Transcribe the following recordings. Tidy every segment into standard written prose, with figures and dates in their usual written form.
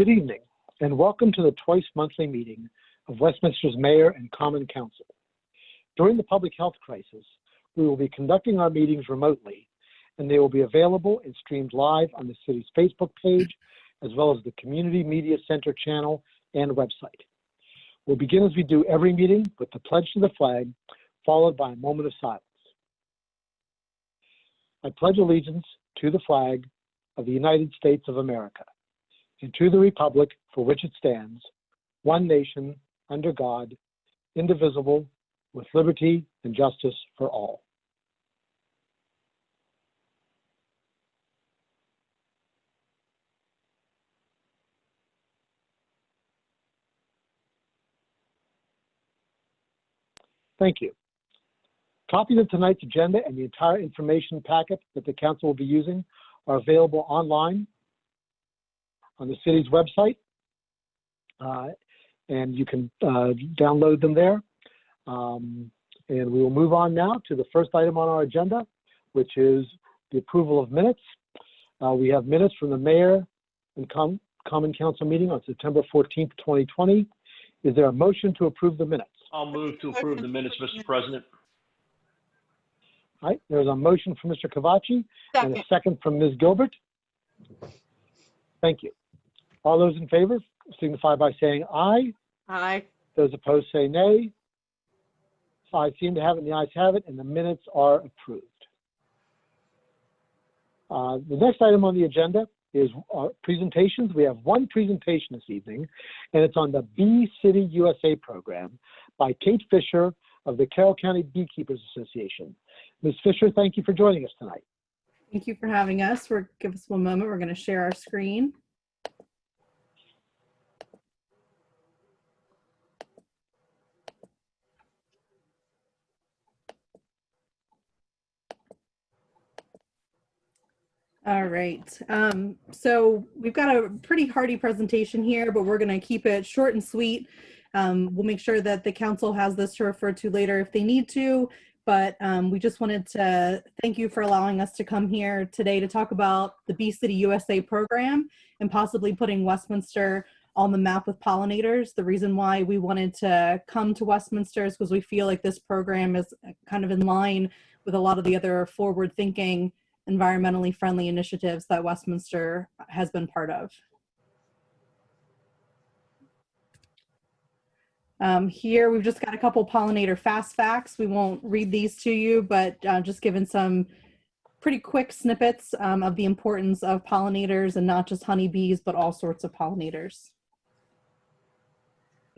Good evening, and welcome to the twice-monthly meeting of Westminster's Mayor and Common Council. During the public health crisis, we will be conducting our meetings remotely, and they will be available and streamed live on the city's Facebook page, as well as the Community Media Center channel and website. We'll begin as we do every meeting with the pledge to the flag, followed by a moment of silence. I pledge allegiance to the flag of the United States of America, and to the republic for which it stands, one nation, under God, indivisible, with liberty and justice for all. Thank you. Copies of tonight's agenda and the entire information packet that the council will be using are available online on the city's website, and you can download them there. And we will move on now to the first item on our agenda, which is the approval of minutes. We have minutes from the Mayor and Common Council meeting on September 14th, 2020. Is there a motion to approve the minutes? I'll move to approve the minutes, Mr. President. All right, there's a motion from Mr. Cavacci and a second from Ms. Gilbert. Thank you. All those in favor signify by saying aye. Aye. Those opposed say nay. I seem to have it, and the ayes have it, and the minutes are approved. The next item on the agenda is presentations. We have one presentation this evening, and it's on the Bee City USA program by Kate Fisher of the Carroll County Beekeepers Association. Ms. Fisher, thank you for joining us tonight. Thank you for having us. Give us one moment. We're going to share our screen. All right, so we've got a pretty hearty presentation here, but we're going to keep it short and sweet. We'll make sure that the council has this to refer to later if they need to, but we just wanted to thank you for allowing us to come here today to talk about the Bee City USA program and possibly putting Westminster on the map with pollinators. The reason why we wanted to come to Westminster is because we feel like this program is kind of in line with a lot of the other forward-thinking environmentally friendly initiatives that Westminster has been part of. Here we've just got a couple pollinator fast facts. We won't read these to you, but just given some pretty quick snippets of the importance of pollinators, and not just honeybees, but all sorts of pollinators.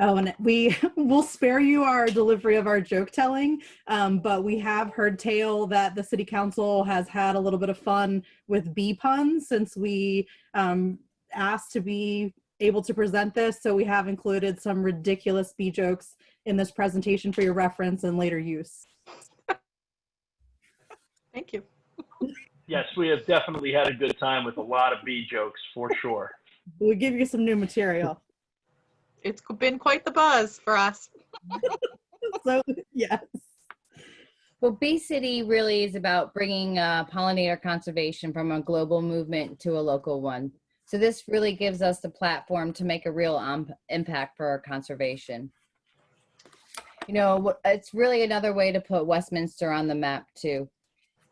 Oh, and we will spare you our delivery of our joke telling, but we have heard tale that the city council has had a little bit of fun with bee puns since we asked to be able to present this. So we have included some ridiculous bee jokes in this presentation for your reference and later use. Thank you. Yes, we have definitely had a good time with a lot of bee jokes, for sure. We'll give you some new material. It's been quite the buzz for us. So, yes. Well, Bee City really is about bringing pollinator conservation from a global movement to a local one. So this really gives us the platform to make a real impact for our conservation. You know, it's really another way to put Westminster on the map too.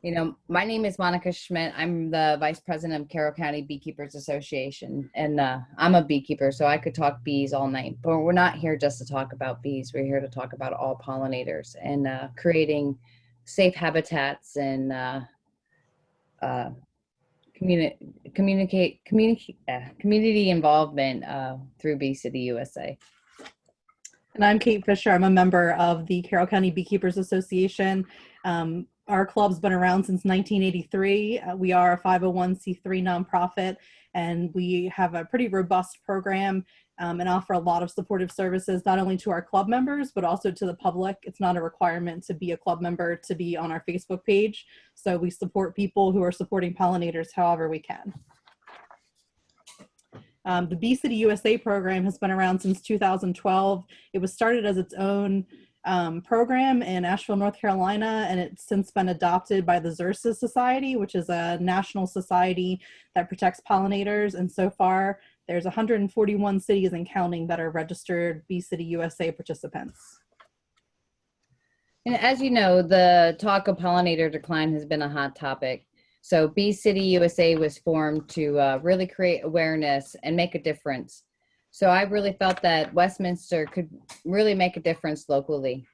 You know, my name is Monica Schmidt. I'm the Vice President of Carroll County Beekeepers Association, and I'm a beekeeper, so I could talk bees all night. But we're not here just to talk about bees. We're here to talk about all pollinators and creating safe habitats and community involvement through Bee City USA. And I'm Kate Fisher. I'm a member of the Carroll County Beekeepers Association. Our club's been around since 1983. We are a 501c3 nonprofit, and we have a pretty robust program and offer a lot of supportive services, not only to our club members, but also to the public. It's not a requirement to be a club member to be on our Facebook page. So we support people who are supporting pollinators however we can. The Bee City USA program has been around since 2012. It was started as its own program in Asheville, North Carolina, and it's since been adopted by the Xerces Society, which is a national society that protects pollinators. And so far, There's 141 cities and counting that are registered Bee City USA participants. And as you know, the talk of pollinator decline has been a hot topic. So Bee City USA was formed to really create awareness and make a difference. So I really felt that Westminster could really make a difference locally.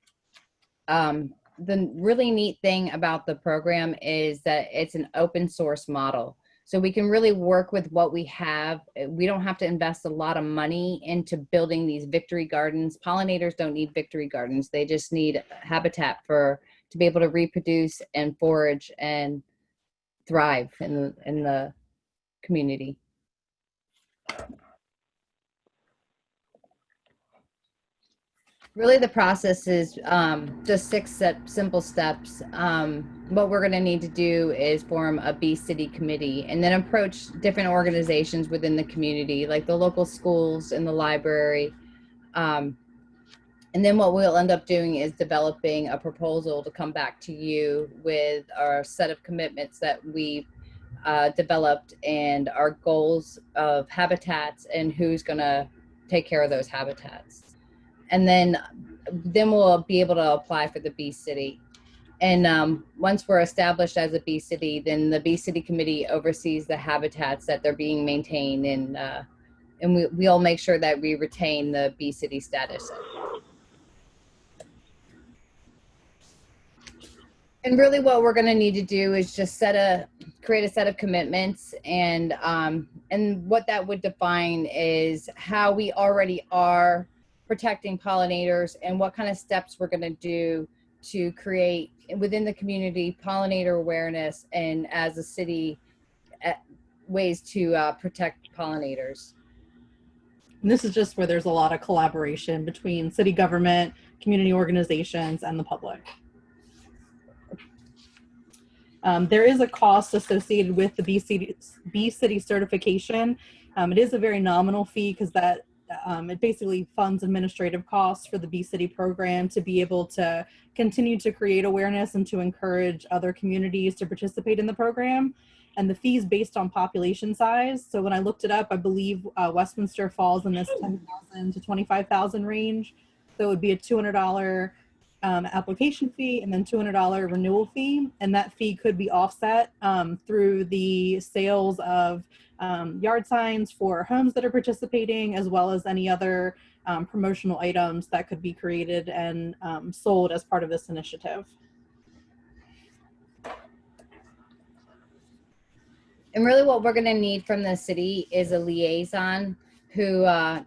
The really neat thing about the program is that it's an open source model. So we can really work with what we have. We don't have to invest a lot of money into building these victory gardens. Pollinators don't need victory gardens. They just need habitat to be able to reproduce and forage and thrive in the community. Really, the process is just 6 simple steps. What we're going to need to do is form a Bee City committee and then approach different organizations within the community, like the local schools and the library. And then what we'll end up doing is developing a proposal to come back to you with our set of commitments that we've developed and our goals of habitats and who's going to take care of those habitats. And then we'll be able to apply for the Bee City. And once we're established as a Bee City, then the Bee City Committee oversees the habitats that they're being maintained, and we'll make sure that we retain the Bee City status. And really what we're going to need to do is just create a set of commitments, and what that would define is how we already are protecting pollinators and what kind of steps we're going to do to create within the community pollinator awareness, and as a city ways to protect pollinators. And this is just where there's a lot of collaboration between city government, community organizations, and the public. There is a cost associated with the Bee City certification. It is a very nominal fee because that it basically funds administrative costs for the Bee City program to be able to continue to create awareness and to encourage other communities to participate in the program. And the fee is based on population size. So when I looked it up, I believe Westminster falls in this 10,000 to 25,000 range. So it would be a $200 application fee and then $200 renewal fee. And that fee could be offset through the sales of yard signs for homes that are participating, as well as any other promotional items that could be created and sold as part of this initiative. And really what we're going to need from the city is a liaison who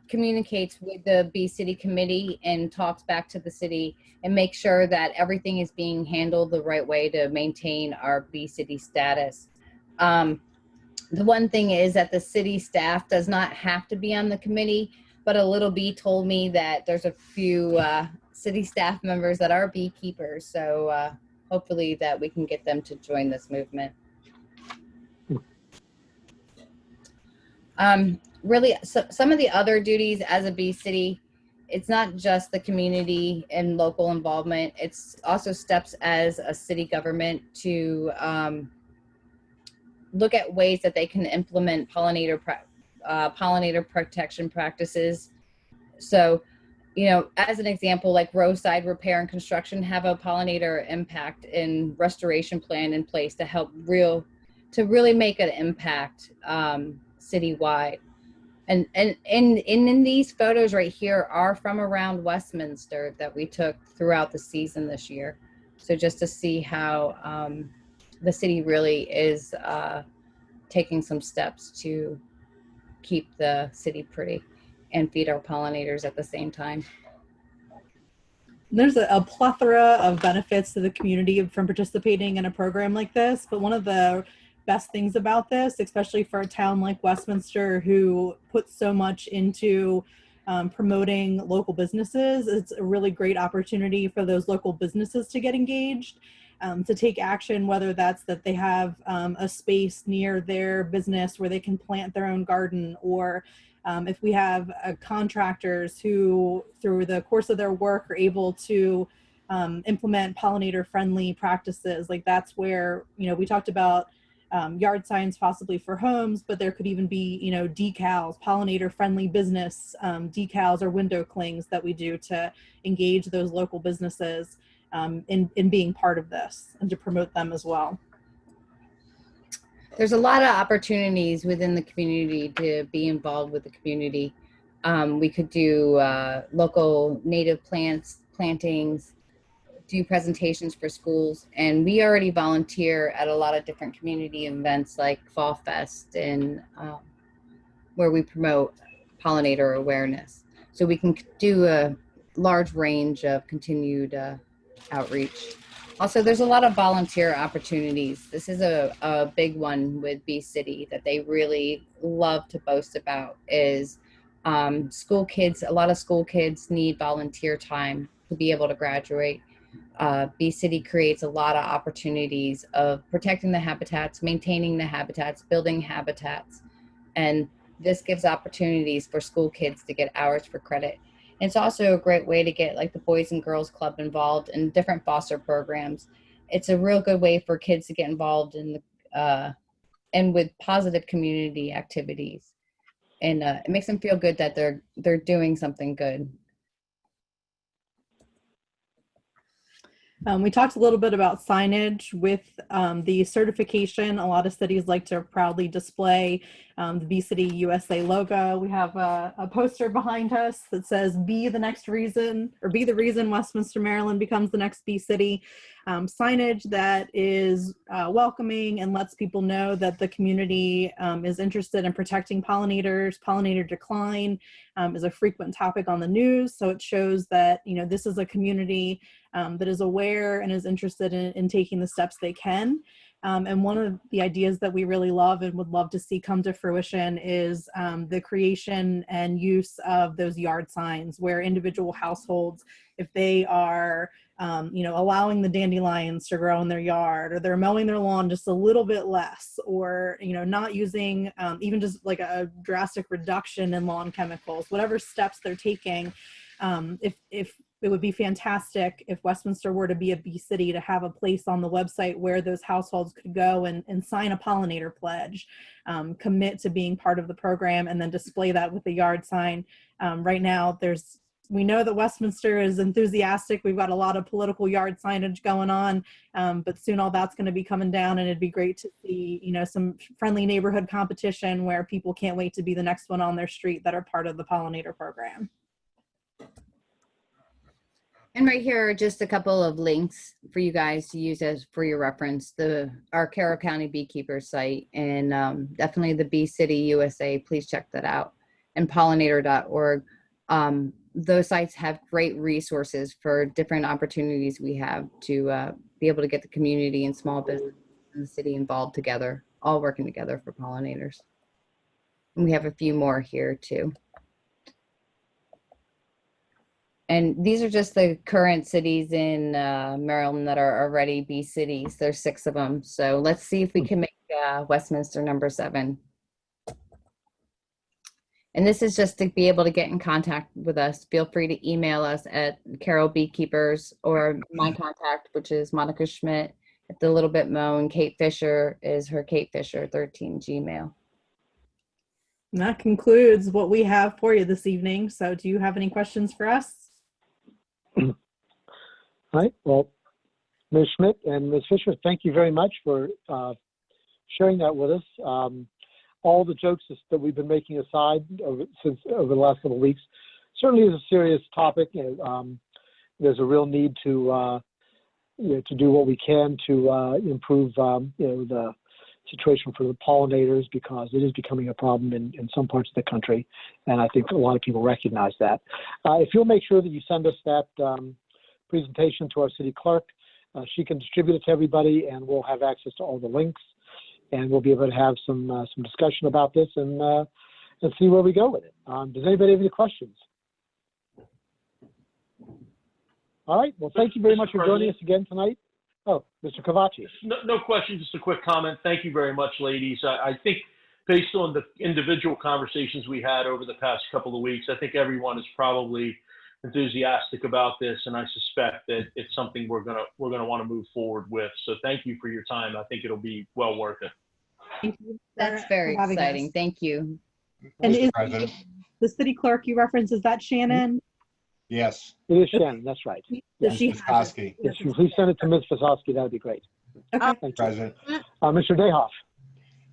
communicates with the Bee City Committee and talks back to the city and make sure that everything is being handled the right way to maintain our Bee City status. The one thing is that the city staff does not have to be on the committee, but a little bee told me that there's a few city staff members that are beekeepers. So hopefully that we can get them to join this movement. Really, some of the other duties as a Bee City, it's not just the community and local involvement. It's also steps as a city government to look at ways that they can implement pollinator protection practices. So, as an example, like roadside repair and construction have a pollinator impact and restoration plan in place to help really make an impact citywide. And in these photos right here are from around Westminster that we took throughout the season this year. So just to see how the city really is taking some steps to keep the city pretty and feed our pollinators at the same time. There's a plethora of benefits to the community from participating in a program like this, but one of the best things about this, especially for a town like Westminster who puts so much into promoting local businesses, it's a really great opportunity for those local businesses to get engaged, to take action, whether that's that they have a space near their business where they can plant their own garden, or if we have contractors who through the course of their work are able to implement pollinator friendly practices. Like that's where, we talked about yard signs possibly for homes, but there could even be, you know, decals, pollinator friendly business decals or window clings that we do to engage those local businesses in being part of this and to promote them as well. There's a lot of opportunities within the community to be involved with the community. We could do local native plantings, do presentations for schools, and we already volunteer at a lot of different community events like Fall Fest and where we promote pollinator awareness. So we can do a large range of continued outreach. Also, there's a lot of volunteer opportunities. This is a big one with Bee City that they really love to boast about is school kids. A lot of school kids need volunteer time to be able to graduate. Bee City creates a lot of opportunities of protecting the habitats, maintaining the habitats, building habitats, and this gives opportunities for school kids to get hours for credit. It's also a great way to get like the Boys and Girls Club involved in different foster programs. It's a real good way for kids to get involved in the and with positive community activities, and it makes them feel good that they're doing something good. We talked a little bit about signage with the certification. A lot of cities like to proudly display the Bee City USA logo. We have a poster behind us that says "Be the next reason," or "Be the reason Westminster, Maryland becomes the next Bee City." Signage that is welcoming and lets people know that the community is interested in protecting pollinators. Pollinator decline is a frequent topic on the news, so it shows that, you know, this is a community that is aware and is interested in taking the steps they can. And one of the ideas that we really love and would love to see come to fruition is the creation and use of those yard signs where individual households, if they are you know, allowing the dandelions to grow in their yard, or they're mowing their lawn just a little bit less, or, you know, not using even just like a drastic reduction in lawn chemicals, whatever steps they're taking, if it would be fantastic if Westminster were to be a Bee City to have a place on the website where those households could go and sign a pollinator pledge, commit to being part of the program, and then display that with the yard sign. Right now, we know that Westminster is enthusiastic. We've got a lot of political yard signage going on, but soon all that's going to be coming down, and it'd be great to see, you know, some friendly neighborhood competition where people can't wait to be the next one on their street that are part of the pollinator program. And right here are just a couple of links for you guys to use as for your reference. Our Carroll County Beekeepers site, and definitely the Bee City USA. Please check that out. And pollinator.org. Those sites have great resources for different opportunities we have to be able to get the community and small business in the city involved together, all working together for pollinators. And we have a few more here too. And these are just the current cities in Maryland that are already Bee Cities. There's 6 of them. So let's see if we can make Westminster number 7. And this is just to be able to get in contact with us. Feel free to email us at Carroll Beekeepers, or my contact, which is Monica Schmidt at the Little Bit Moan. Kate Fisher is her Kate Fisher 13 Gmail. And that concludes what we have for you this evening. So do you have any questions for us? All right. Well, Ms. Schmidt and Ms. Fisher, thank you very much for sharing that with us. All the jokes that we've been making aside over the last couple of weeks, certainly is a serious topic. There's a real need to do what we can to improve the situation for the pollinators, because it is becoming a problem in some parts of the country, and I think a lot of people recognize that. If you'll make sure that you send us that presentation to our city clerk, she can distribute it to everybody, and we'll have access to all the links, and we'll be able to have some discussion about this and see where we go with it. Does anybody have any questions? All right. Well, thank you very much for joining us again tonight. Oh, Mr. Cavacci. No question, just a quick comment. Thank you very much, ladies. I think based on the individual conversations we had over the past couple of weeks, I think everyone is probably enthusiastic about this, and I suspect that it's something we're gonna want to move forward with. So thank you for your time. I think it'll be well worth it. Thank you That's for very having us. exciting. Thank you. And Mr. is President, the city clerk you referenced, is that Shannon? yes, It is Shannon, that's right. Does she Ms. have it? Koski. Yes, if you send it to Ms. Fasowski, that would be great. Okay. Thank you. President. Mr. Dayhoff.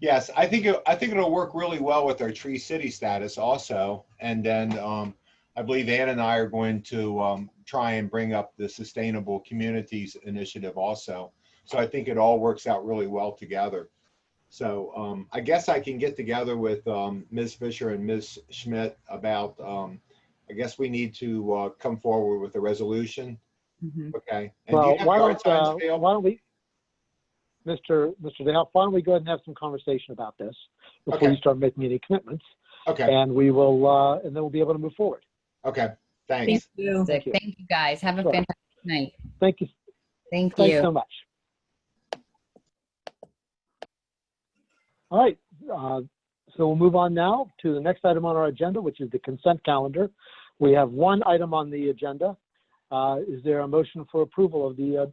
Yes, I think it'll work really well with our Tree City status also. And then I believe Ann and I are going to try and bring up the Sustainable Communities Initiative also. So I think it all works out really well together. So I guess I can get together with Ms. Fisher and Ms. Schmidt about, I guess we need to come forward with a resolution. Mhm. Okay. And do Well, you have yard signs, Phil? why don't we, Mr. Dayhoff, why don't we go ahead and have some conversation about this before you Okay. start making any commitments? Okay, And we will, and then we'll be able to move forward. okay, Thank thanks. you. Thank you. you guys. Have a Sure. fantastic night. Thank you. Thank Thanks you. so much. All right, so we'll move on now to the next item on our agenda, which is the consent calendar. We have one item on the agenda. Is there a motion for approval of the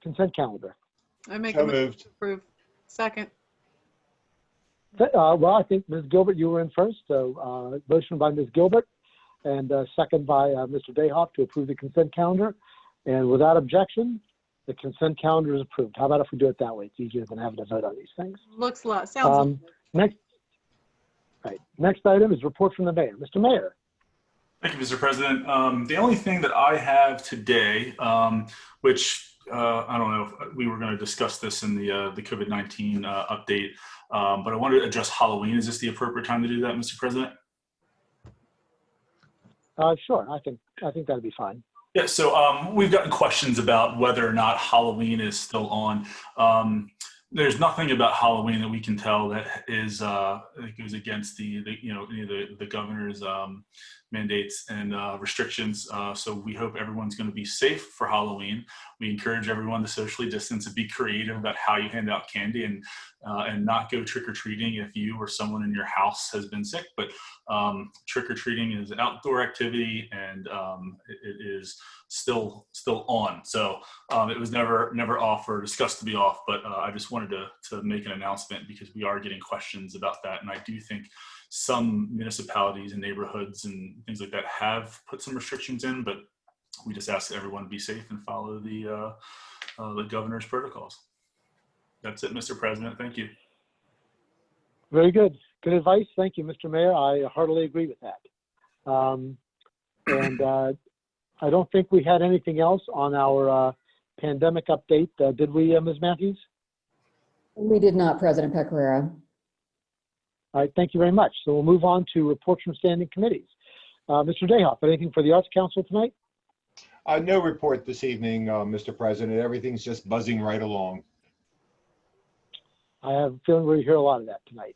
consent calendar? I make So a motion moved. to approve. Second. Well, I think Ms. Gilbert, you were in first, so motion by Ms. Gilbert and second by Mr. Dayhoff to approve the consent calendar. And without objection, the consent calendar is approved. How about if we do it that way? It's easier than having to vote on these things. Looks sounds. Next item is report from the mayor. Mr. Mayor. Thank you, Mr. President. The only thing that I have today, which I don't know if we were going to discuss this in the COVID-19 update, but I wanted to address Halloween. Is this the appropriate time to do that, Mr. President? Sure, I think that'd be fine. Yeah, so we've gotten questions about whether or not Halloween is still on. There's nothing about Halloween that we can tell that is that goes against the any of the governor's mandates and restrictions. So we hope everyone's going to be safe for Halloween. We encourage everyone to socially distance and be creative about how you hand out candy and not go trick or treating if you or someone in your house has been sick. But trick or treating is an outdoor activity and it is still on. So it was never off or discussed to be off, but I just wanted to make an announcement because we are getting questions about that. And I do think some municipalities and neighborhoods and things like that have put some restrictions in, but we just ask everyone to be safe and follow the governor's protocols. That's it, Mr. President. Thank you. Very good. Good advice. Thank you, Mr. Mayor. I heartily agree with that. I don't think we had anything else on our pandemic update. Did we, Ms. Matthews? We did not, President Pecoraro. All right, thank you very much. So we'll move on to reports from standing committees. Mr. Dayhoff, anything for the Arts Council tonight? No report this evening, Mr. President. Everything's just buzzing right along. I have a feeling we're going to hear a lot of that tonight.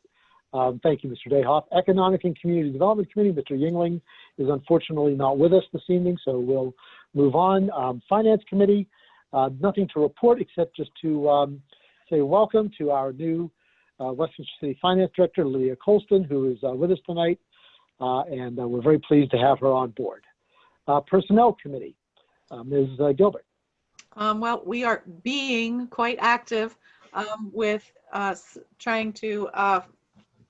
Thank you, Mr. Dayhoff. Economic and Community Development Committee, Mr. Yingling is unfortunately not with us this evening, so we'll move on. Finance Committee, nothing to report except just to say welcome to our new Westminster City Finance Director, Lydia Colston, who is with us tonight, and we're very pleased to have her on board. Personnel Committee, Ms. Gilbert. Well, we are being quite active with trying to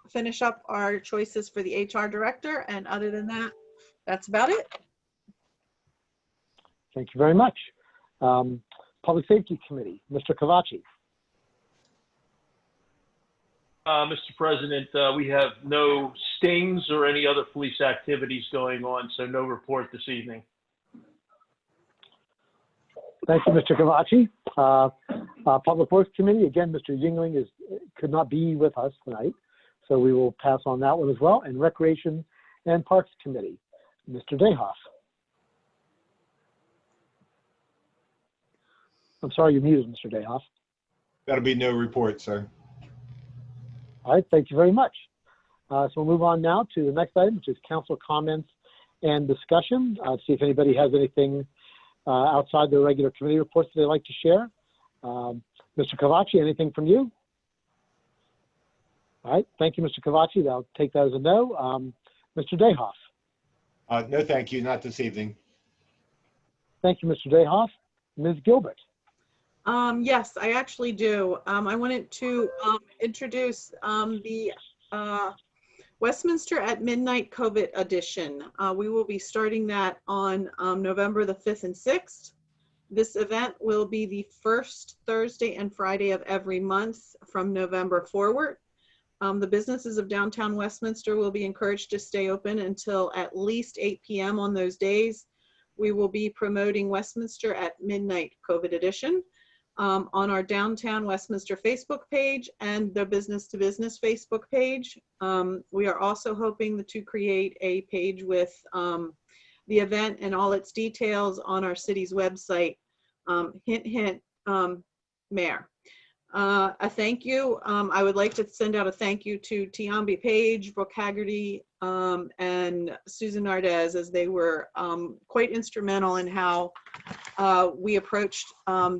finish up our choices for the HR director. And other than that, that's about it. Thank you very much. Public Safety Committee, Mr. Cavacci. Mr. President, we have no stings or any other police activities going on, so no report this evening. Thank you, Mr. Cavacci. Public Works Committee, again, Mr. Yingling could not be with us tonight, so we will pass on that one as well. And Recreation and Parks Committee, Mr. Dayhoff. I'm sorry, you're muted, Mr. Dayhoff. That'll be no report, sir. All right, thank you very much. So we'll move on now to the next item, which is council comments and discussion. See if anybody has anything outside the regular committee reports that they'd like to share. Mr. Cavacci, anything from you? All right, thank you, Mr. Cavacci. I'll take that as a no. Mr. Dayhoff. No, thank you. Not this evening. Thank you, Mr. Dayhoff. Ms. Gilbert. Yes, I actually do. I wanted to introduce the Westminster at Midnight COVID edition. We will be starting that on November the 5th and 6th. This event will be the first Thursday and Friday of every month from November forward. The businesses of downtown Westminster will be encouraged to stay open until at least 8 p.m. on those days. We will be promoting Westminster at Midnight COVID edition on our downtown Westminster Facebook page and the business to business Facebook page. We are also hoping to create a page with the event and all its details on our city's website. Hint, hint, Mayor. A thank you. I would like to send out a thank you to Tiambi Page, Brooke Haggerty, and Susan Nardez, as they were quite instrumental in how we approached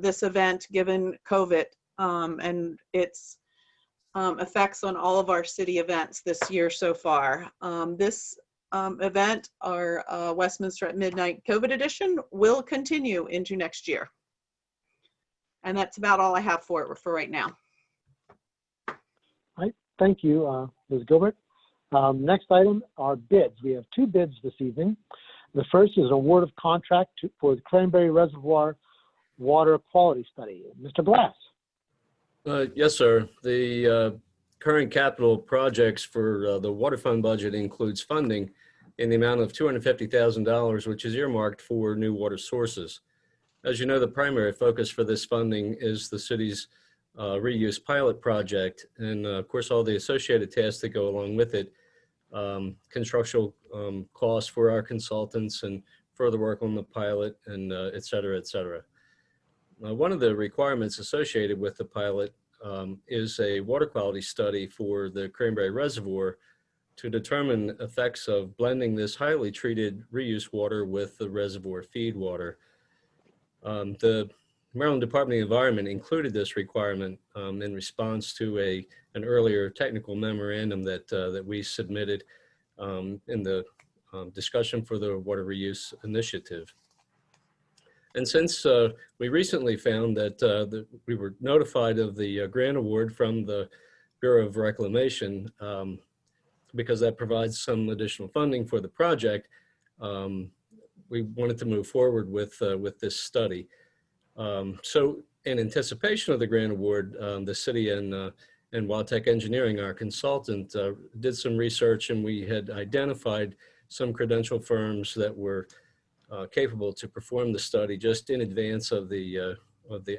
this event given COVID and its effects on all of our city events this year so far. This event, our Westminster at Midnight COVID edition, will continue into next year. And that's about all I have for right now. All right, thank you, Ms. Gilbert. Next item are bids. We have 2 bids this evening. The first is an award of contract for the Cranberry Reservoir Water Quality Study. Mr. Glass. Yes, sir. The current capital projects for the water fund budget includes funding in the amount of $250,000, which is earmarked for new water sources. As you know, the primary focus for this funding is the city's reuse pilot project, and of course, all the associated tasks that go along with it, construction costs for our consultants and further work on the pilot, and et cetera, et cetera. One of the requirements associated with the pilot is a water quality study for the Cranberry Reservoir to determine effects of blending this highly treated reuse water with the reservoir feed water. The Maryland Department of the Environment included this requirement in response to an earlier technical memorandum that we submitted in the discussion for the Water Reuse Initiative. And since we recently found that we were notified of the grant award from the Bureau of Reclamation, because that provides some additional funding for the project, we wanted to move forward with this study. So in anticipation of the grant award, the city and Wildtech Engineering, our consultant, did some research, and we had identified some credential firms that were capable to perform the study just in advance of the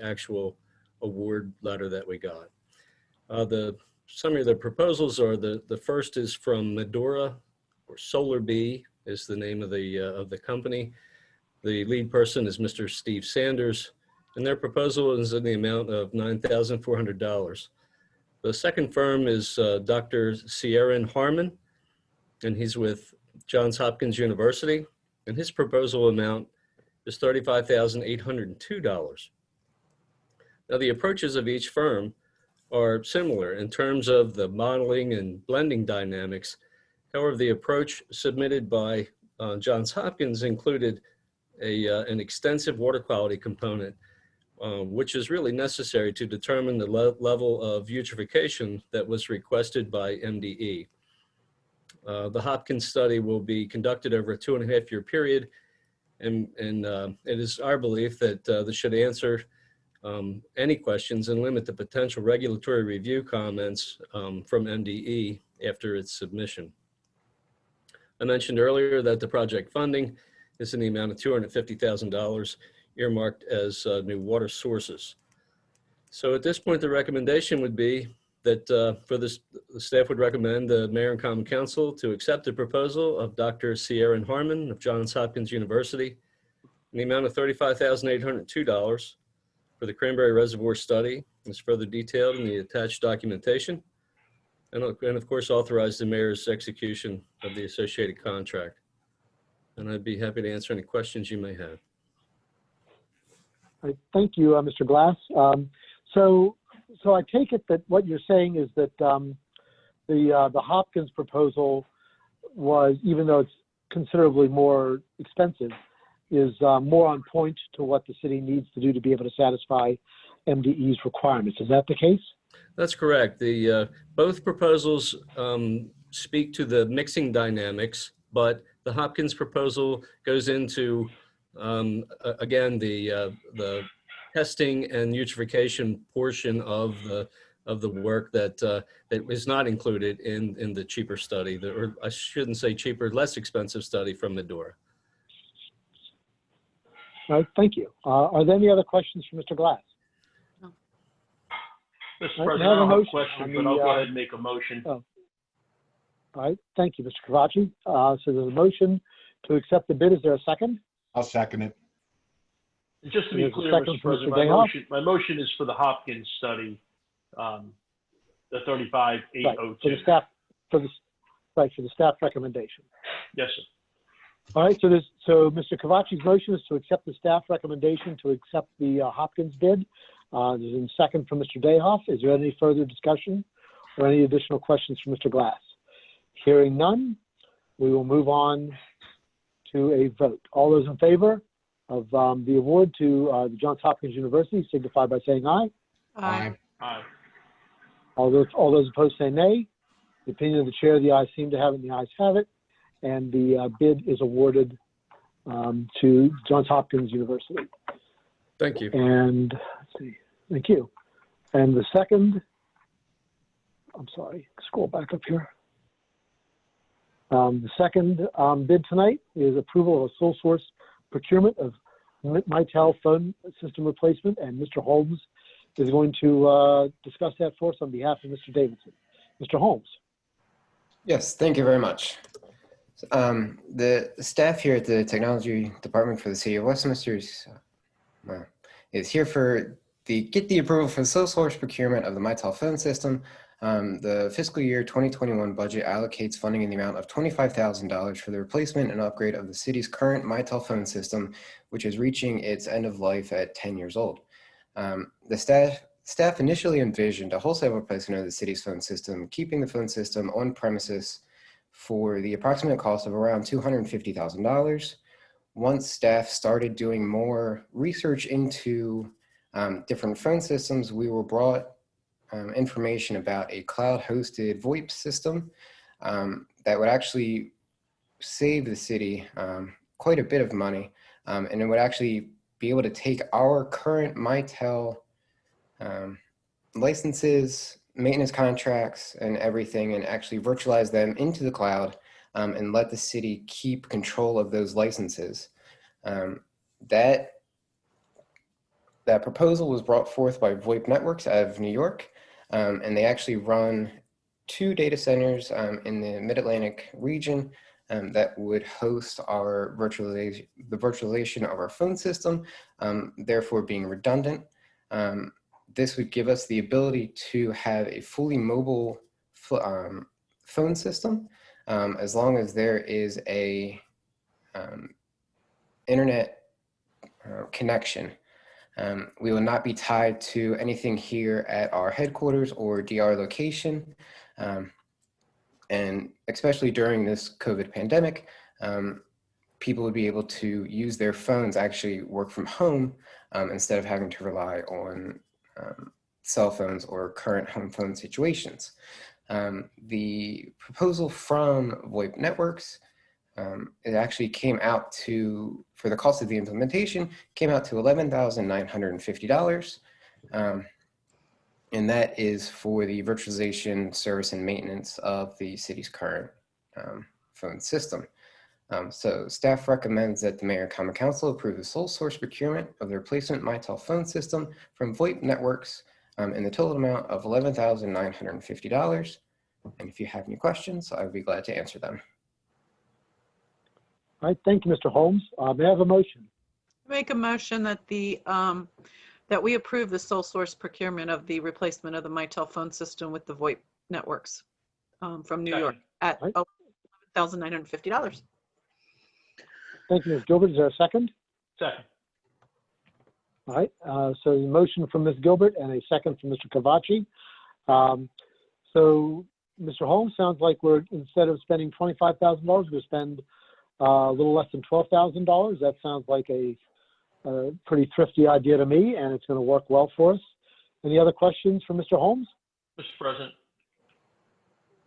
actual award letter that we got. The summary of the proposals are the first is from Medora, or Solar Bee is the name of the company. The lead person is Mr. Steve Sanders, and their proposal is in the amount of $9,400. The second firm is Dr. Ciaran Harmon, and he's with Johns Hopkins University, and his proposal amount is $35,802. Now, the approaches of each firm are similar in terms of the modeling and blending dynamics. However, the approach submitted by Johns Hopkins included an extensive water quality component, which is really necessary to determine the level of eutrophication that was requested by MDE. The Hopkins study will be conducted over a 2.5-year period, and it is our belief that this should answer any questions and limit the potential regulatory review comments from MDE after its submission. I mentioned earlier that the project funding is in the amount of $250,000 earmarked as new water sources. So at this point, the recommendation would be that for this, the staff would recommend the Mayor and Common Council to accept the proposal of Dr. Ciaran Harmon of Johns Hopkins University in the amount of $35,802 for the Cranberry Reservoir study. It's further detailed in the attached documentation. And of course, authorize the mayor's execution of the associated contract. And I'd be happy to answer any questions you may have. All right, thank you, Mr. Glass. So I take it that what you're saying is that the Hopkins proposal was, even though it's considerably more expensive, is more on point to what the city needs to do to be able to satisfy MDE's requirements. Is that the case? That's correct. The both proposals speak to the mixing dynamics, but the Hopkins proposal goes into again the testing and eutrophication portion of the work that that is not included in the cheaper study, or I shouldn't say cheaper, less expensive study from Medora. All right, thank you. Are there any other questions for Mr. Glass? Mr. Right, President, may I I have a don't have a motion question, on but the, I'll go ahead and make a motion. All right, thank you, Mr. Cavacci. So there's a motion to accept the bid. Is there a second? I'll second it. Just to be There's a clear, second Mr. from Mr. President, Dayhoff. my motion is for the Hopkins study, the 35802. Right, for the staff, for the staff recommendation. Yes, sir. All right, so Mr. Cavacci's motion is to accept the staff recommendation to accept the Hopkins bid. There's a second from Mr. Dayhoff. Is there any further discussion or any additional questions from Mr. Glass? Hearing none, we will move on to a vote. All those in favor of the award to the Johns Hopkins University signify by saying aye. Aye. Aye. All those opposed say nay. The opinion of the chair, the ayes seem to have it, and the ayes have it. And the bid is awarded to Johns Hopkins University. Thank you. And let's see, thank you. And the second, I'm sorry, scroll back up here. The second bid tonight is approval of a sole source procurement of Mitel phone system replacement, and Mr. Holmes is going to discuss that for us on behalf of Mr. Davidson. Mr. Holmes. Yes, thank you very much. The staff here at the Technology Department for the City of Westminster is here for get the approval for the sole source procurement of the Mitel phone system. The fiscal year 2021 budget allocates funding in the amount of $25,000 for the replacement and upgrade of the city's current Mitel phone system, which is reaching its end of life at 10 years old. The staff initially envisioned a wholesale replacement of the city's phone system, keeping the phone system on premises for the approximate cost of around $250,000. Once staff started doing more research into different phone systems, we were brought information about a cloud-hosted VoIP system that would actually save the city quite a bit of money, and it would actually be able to take our current Mitel licenses, maintenance contracts, and everything, and actually virtualize them into the cloud and let the city keep control of those licenses. That proposal was brought forth by VoIP Networks out of New York, and they actually run 2 data centers in the Mid-Atlantic region that would host our the virtualization of our phone system, therefore being redundant. This would give us the ability to have a fully mobile phone system as long as there is a internet connection. We will not be tied to anything here at our headquarters or DR location. And especially during this COVID pandemic, people would be able to use their phones, actually work from home instead of having to rely on cell phones or current home phone situations. The proposal from VoIP Networks, it actually came out to, for the cost of the implementation, came out to $11,950. And that is for the virtualization, service, and maintenance of the city's current phone system. So staff recommends that the Mayor and Common Council approve the sole source procurement of the replacement Mitel phone system from VoIP Networks in the total amount of $11,950. And if you have any questions, I would be glad to answer them. All right, thank you, Mr. Holmes. May I have a motion? Make a motion that that we approve the sole source procurement of the replacement of the Mitel phone system with the VoIP Networks from New York at $11,950. Thank you, Ms. Gilbert. Is there a second? Second. All right, so the motion from Ms. Gilbert and a second from Mr. Cavacci. So Mr. Holmes, sounds like we're, instead of spending $25,000, we're going to spend a little less than $12,000. That sounds like a pretty thrifty idea to me, and it's going to work well for us. Any other questions for Mr. Holmes? Mr. President.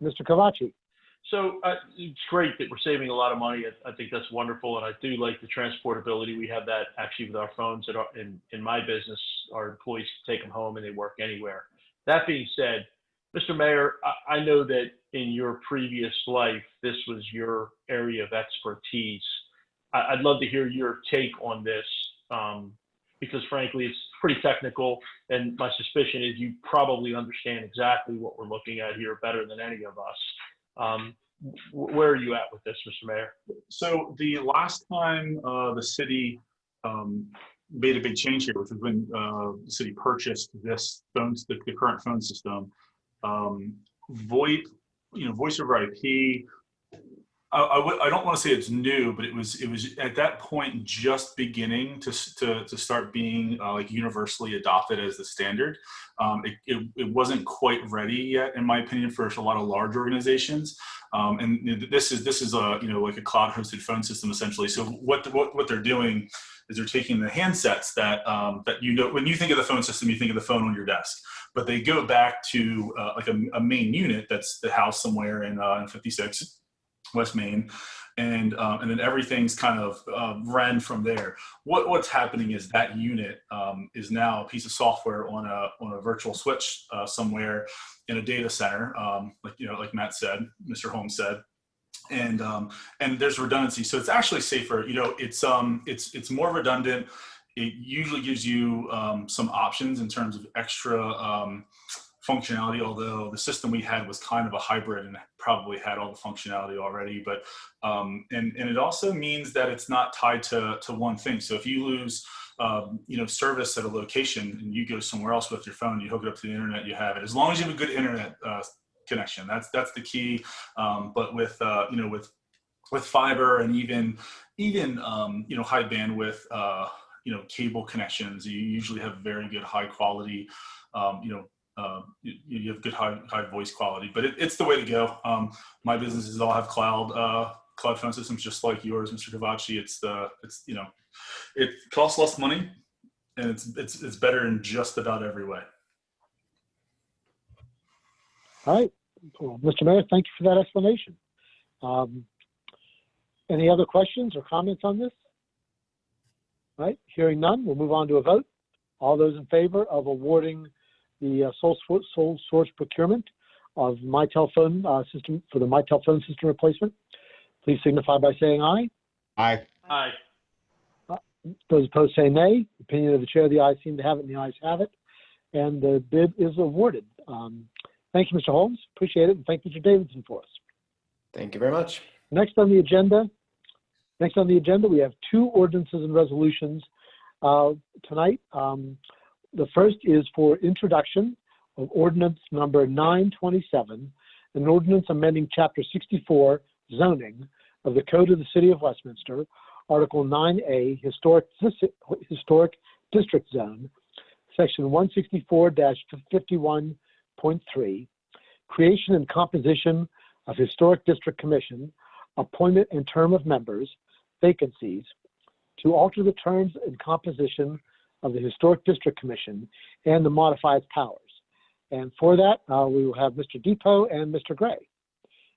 Mr. Cavacci? So it's great that we're saving a lot of money. I think that's wonderful, and I do like the transportability. We have that actually with our phones in my business. Our employees take them home and they work anywhere. That being said, Mr. Mayor, I know that in your previous life, this was your area of expertise. I'd love to hear your take on this because frankly, it's pretty technical, and my suspicion is you probably understand exactly what we're looking at here better than any of us. Where are you at with this, Mr. Mayor? So the last time the city made a big change here, which was when the city purchased this the current phone system, VoIP, voice over IP. I don't want to say it's new, but it was at that point just beginning to start being like universally adopted as the standard. It wasn't quite ready yet, in my opinion, for a lot of large organizations. And this is a like a cloud hosted phone system essentially. So what they're doing is they're taking the handsets that when you think of the phone system, you think of the phone on your desk, but they go back to like a main unit that's the house somewhere in 56 West Main, and then everything's kind of ran from there. What's happening is that unit is now a piece of software on a virtual switch somewhere in a data center, like Matt said, Mr. Holmes said, and there's redundancy, so it's actually safer. It's more redundant. It usually gives you some options in terms of extra functionality, although the system we had was kind of a hybrid and probably had all the functionality already. But and it also means that it's not tied to one thing. So if you lose service at a location and you go somewhere else with your phone, you hook it up to the internet, you have it. As long as you have a good internet connection, that's the key. But with fiber and even high bandwidth cable connections, you usually have very good high quality you have good high voice quality, but it's the way to go. My businesses all have cloud phone systems just like yours, Mr. Cavacci. It costs less money, and it's better in just about every way. All right, well, Mr. Mayor, thank you for that explanation. Any other questions or comments on this? All right, hearing none, we'll move on to a vote. All those in favor of awarding the sole source procurement of my telephone system for the my telephone system replacement, please signify by saying aye. Aye. Aye. Those opposed say nay. Opinion of the chair, the ayes seem to have it, and the ayes have it. And the bid is awarded. Thank you, Mr. Holmes. Appreciate it. And thank you, Mr. Davidson, for us. Thank you very much. Next on the agenda, we have two ordinances and resolutions tonight. The first is for introduction of ordinance number 927, an ordinance amending chapter 64 zoning of the Code of the City of Westminster, Article 9A, Historic District Zone, Section 164-51.3, creation and composition of Historic District Commission, appointment and term of members, vacancies, to alter the terms and composition of the Historic District Commission and to modify its powers. And for that, we will have Mr. Depot and Mr. Gray.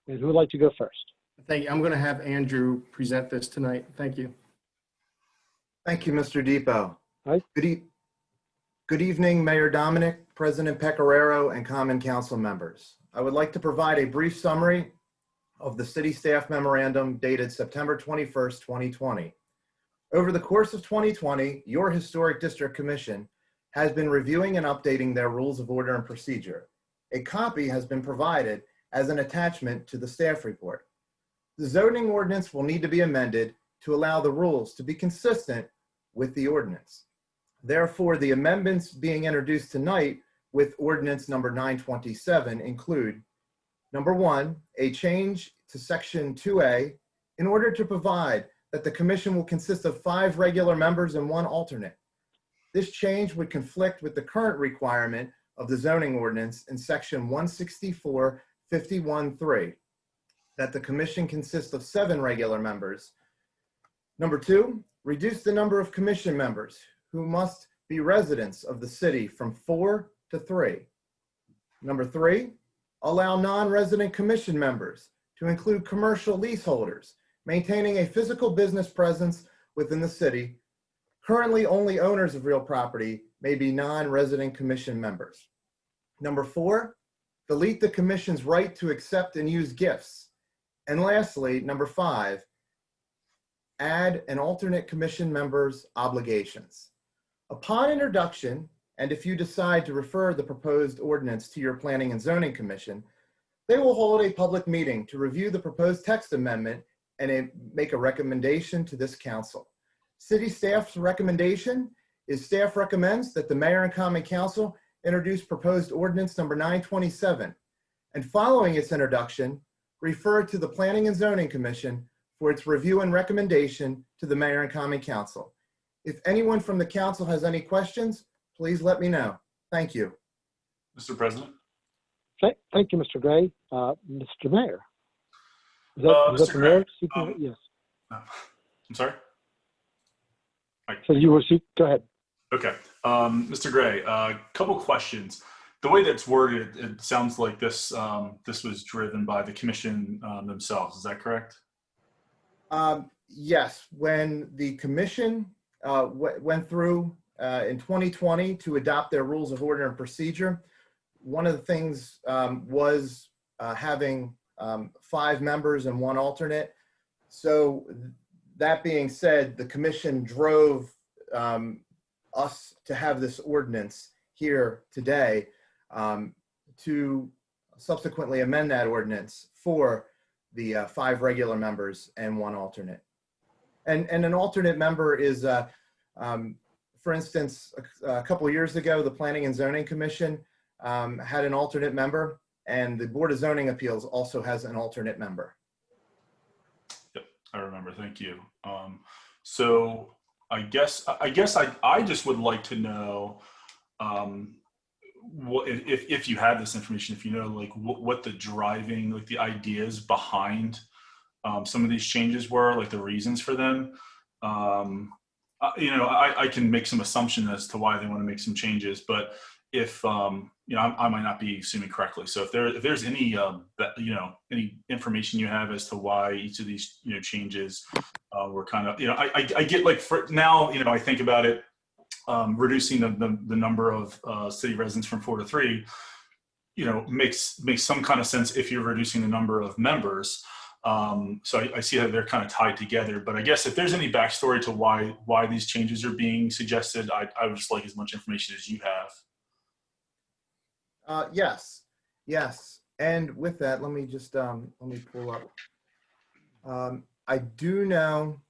And who would like to go first? Thank you. I'm going to have Andrew present this tonight. Thank you. Thank you, Mr. Depot. Right. Good evening, Mayor Dominic, President Pecoraro, and Common Council members. I would like to provide a brief summary of the city staff memorandum dated September 21st, 2020. Over the course of 2020, your Historic District Commission has been reviewing and updating their rules of order and procedure. A copy has been provided as an attachment to the staff report. The zoning ordinance will need to be amended to allow the rules to be consistent with the ordinance. Therefore, the amendments being introduced tonight with ordinance number 927 include, number one, a change to section 2A in order to provide that the commission will consist of 5 regular members and 1 alternate. This change would conflict with the current requirement of the zoning ordinance in section 164-51.3, that the commission consists of 7 regular members. Number 2, reduce the number of commission members who must be residents of the city from 4 to 3. Number 3, allow non-resident commission members to include commercial leaseholders maintaining a physical business presence within the city. Currently, only owners of real property may be non-resident commission members. Number 4, delete the commission's right to accept and use gifts. And lastly, number 5, add an alternate commission member's obligations. Upon introduction, and if you decide to refer the proposed ordinance to your Planning and Zoning Commission, they will hold a public meeting to review the proposed text amendment and make a recommendation to this council. City staff's recommendation is staff recommends that the mayor and common council introduce proposed ordinance number 927, and following its introduction, refer to the Planning and Zoning Commission for its review and recommendation to the mayor and common council. If anyone from the council has any questions, please let me know. Thank you. Mr. President? Thank you, Mr. Gray. Mr. Mayor. Is that the mayor speaking? Yes. I'm sorry? So you were speaking, go ahead. Okay. Mr. Gray, a couple questions. The way that's worded, it sounds like this this was driven by the commission themselves. Is that correct? Yes. When the commission went through in 2020 to adopt their rules of order and procedure, one of the things was having 5 members and 1 alternate. So that being said, the commission drove us to have this ordinance here today to subsequently amend that ordinance for the 5 regular members and 1 alternate. And an alternate member is, for instance, a couple of years ago, the Planning and Zoning Commission had an alternate member, and the Board of Zoning Appeals also has an alternate member. Yep, I remember. Thank you. So I guess I just would like to know what if you have this information, if you know like what the driving, like the ideas behind some of these changes were, like the reasons for them. You know, I can make some assumption as to why they want to make some changes, but if you know, I might not be assuming correctly. So if there's any you know, any information you have as to why each of these, you know, changes were kind of, you know, I get like for now, you know, I think about it, reducing the number of city residents from 4 to 3, you know, makes some kind of sense if you're reducing the number of members. So I see that they're kind of tied together, but I guess if there's any backstory to why these changes are being suggested, I would just like as much information as you have. Yes. And with that, let me just, let me pull up. I do know,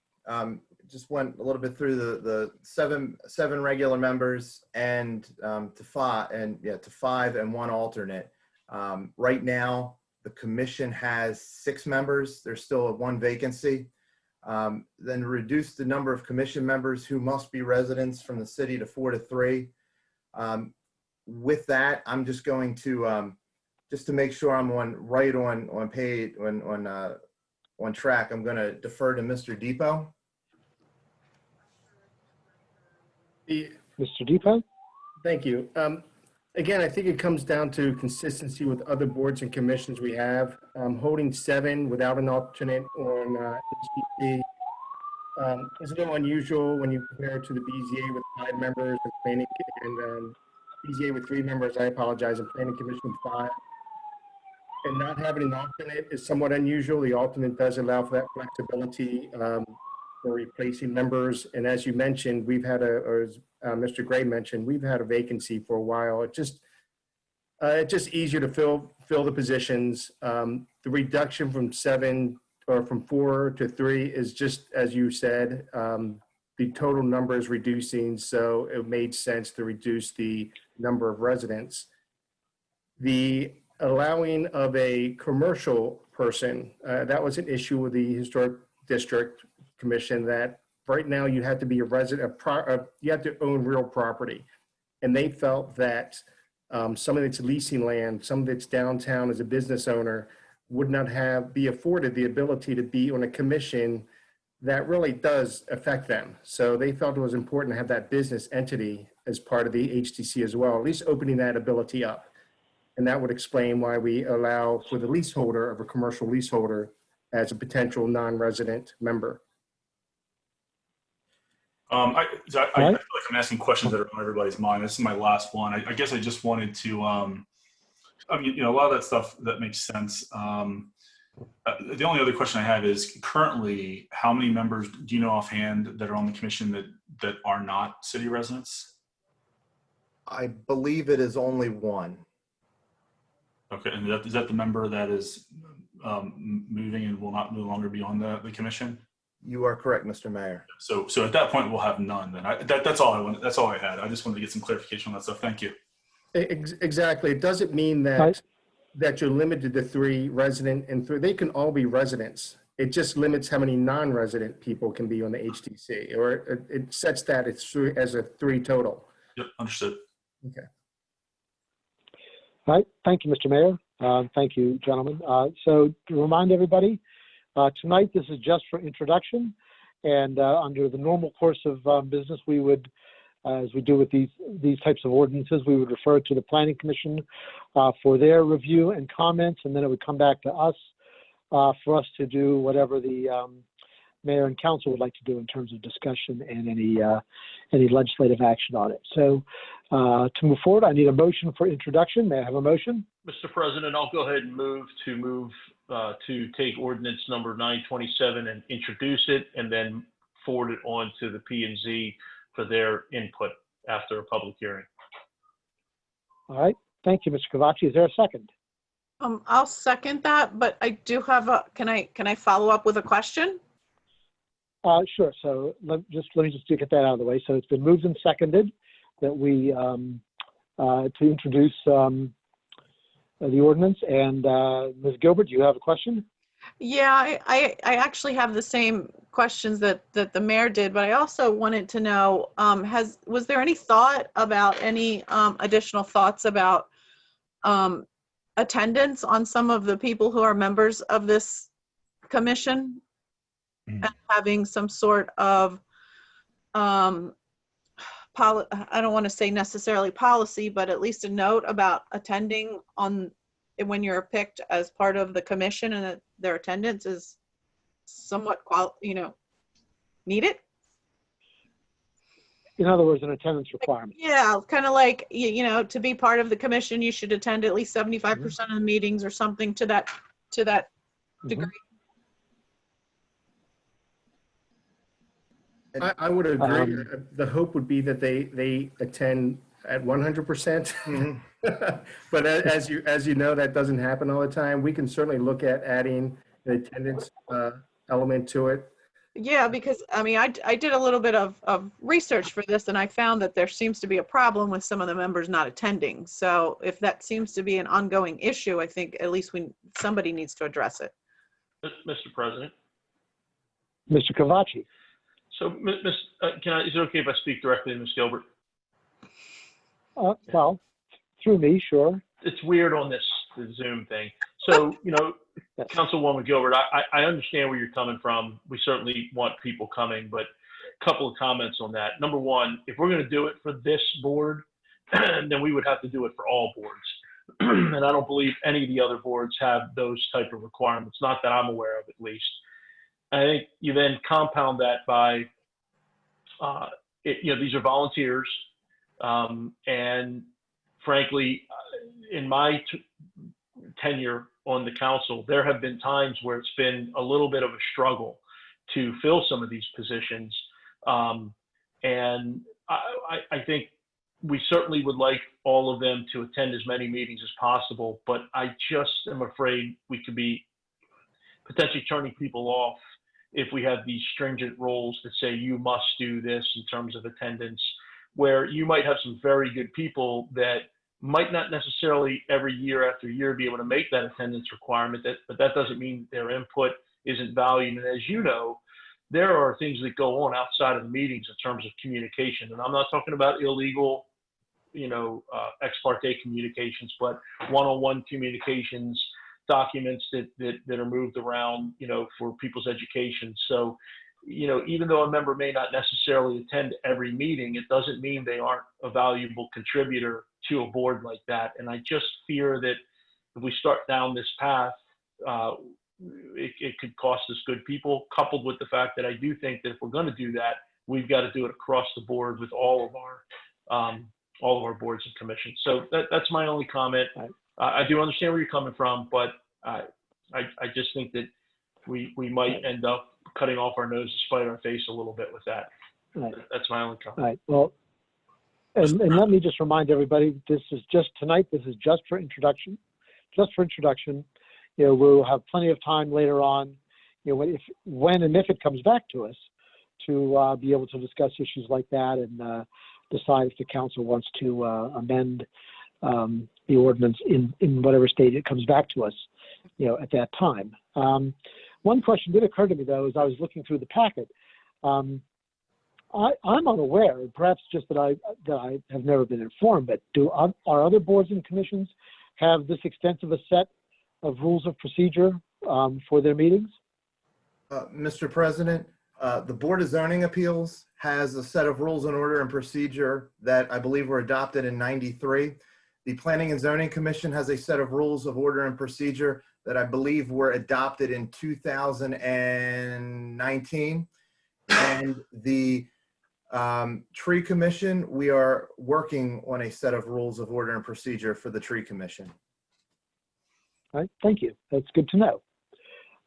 just went a little bit through the seven regular members and to 5 and 1 alternate. Right now, the commission has 6 members. There's still 1 vacancy. Then reduce the number of commission members who must be residents from the city to 4 to 3. With that, I'm just going to just to make sure I'm on track. I'm going to defer to Mr. Depot. Mr. Depot? Thank you. Again, I think it comes down to consistency with other boards and commissions we have. Holding 7 without an alternate on HDP is a little unusual when you compare it to the BZA with 5 members and planning and BZA with 3 members. I apologize, and planning commission with 5. And not having an alternate is somewhat unusual. The alternate does allow for that flexibility for replacing members. And as you mentioned, we've had or as Mr. Gray mentioned, we've had a vacancy for a while. It's just easier to fill the positions. The reduction from 7 or from 4 to 3 is just, as you said, the total number is reducing. So it made sense to reduce the number of residents. The allowing of a commercial person, that was an issue with the Historic District Commission, that right now you have to be a resident, you have to own real property. And they felt that some of its leasing land, some of its downtown as a business owner would not be afforded the ability to be on a commission that really does affect them. So they felt it was important to have that business entity as part of the HTC as well, at least opening that ability up. And that would explain why we allow for the leaseholder of a commercial leaseholder as a potential non-resident member. I feel like I'm asking questions that are on everybody's mind. This is my last one. I guess I just wanted to, I mean, you know, a lot of that stuff that makes sense. The only other question I have is currently, how many members do you know offhand that are on the commission that are not city residents? I believe it is only one. Okay, and is that the member that is moving and will no longer be on the commission? You are correct, Mr. Mayor. So at that point, we'll have none. Then that's all I wanted. That's all I had. I just wanted to get some clarification on that stuff. Thank you. Exactly. It doesn't mean that you're limited to 3 resident and 3. They can all be residents. It just limits how many non-resident people can be on the HTC, or it sets that it's as a 3 total. Yep, understood. Okay. All right, thank you, Mr. Mayor. Thank you, gentlemen. So to remind everybody, tonight this is just for introduction, and under the normal course of business, we would, as we do with these types of ordinances, we would refer to the Planning Commission for their review and comments, and then it would come back to us for us to do whatever the mayor and council would like to do in terms of discussion and any legislative action on it. So to move forward, I need a motion for introduction. May I have a motion? Mr. President, I'll go ahead and move to take ordinance number 927 and introduce it, and then forward it on to the P&Z for their input after a public hearing. All right, thank you, Mr. Cavacci. Is there a second? I'll second that, but I do have can I follow up with a question? Sure. So let me just get that out of the way. So it's been moved and seconded that we to introduce the ordinance. And Ms. Gilbert, do you have a question? Yeah, I actually have the same questions that the mayor did, but I also wanted to know, was there any thought about any additional thoughts about attendance on some of the people who are members of this commission, and having some sort of I don't want to say necessarily policy, but at least a note about attending on when you're picked as part of the commission, and that their attendance is somewhat needed? In other words, an attendance requirement. Yeah, kind of like, to be part of the commission, you should attend at least 75% of the meetings or something to that degree. I would agree. The hope would be that they attend at 100%. But as you know, that doesn't happen all the time. We can certainly look at adding an attendance element to it. Yeah, because I mean, I did a little bit of research for this, and I found that there seems to be a problem with some of the members not attending. So if that seems to be an ongoing issue, I think at least somebody needs to address it. Mr. President. Mr. Cavacci. So, is it okay if I speak directly to Ms. Gilbert? Well, through me, sure. It's weird on the Zoom thing. So, Councilwoman Gilbert, I understand where you're coming from. We certainly want people coming, but a couple of comments on that. Number one, if we're going to do it for this board, then we would have to do it for all boards. And I don't believe any of the other boards have those type of requirements, not that I'm aware of at least. I think you then compound that by, these are volunteers. And frankly, in my tenure on the council, there have been times where it's been a little bit of a struggle to fill some of these positions. And I think we certainly would like all of them to attend as many meetings as possible, but I just am afraid we could be potentially turning people off if we have these stringent rules that say you must do this in terms of attendance, where you might have some very good people that might not necessarily every year after year be able to make that attendance requirement, but that doesn't mean their input isn't valued. And as you know, there are things that go on outside of the meetings in terms of communication. And I'm not talking about illegal, ex parte communications, but one-on-one communications, documents that are moved around, for people's education. So you know, even though a member may not necessarily attend every meeting, it doesn't mean they aren't a valuable contributor to a board like that. And I just fear that if we start down this path, it could cost us good people, coupled with the fact that I do think that if we're going to do that, we've got to do it across the board with all of our boards and commissions. So that's my only comment. I do understand where you're coming from, but I just think that we might end up cutting off our nose to spite our face a little bit with that. Right. That's my only comment. All right. Well, and let me just remind everybody, this is just tonight. This is just for introduction. Just for introduction. You know, we'll have plenty of time later on, you know, when and if it comes back to us, to be able to discuss issues like that and decide if the council wants to amend the ordinance in whatever state it comes back to us, you know, at that time. One question did occur to me, though, as I was looking through the packet. I'm unaware, perhaps just that I have never been informed, but are other boards and commissions have this extensive a set of rules of procedure for their meetings? Mr. President, the Board of Zoning Appeals has a set of rules and order and procedure that I believe were adopted in '93. The Planning and Zoning Commission has a set of rules of order and procedure that I believe were adopted in 2019. And the Tree Commission, we are working on a set of rules of order and procedure for the Tree Commission. All right, thank you. That's good to know.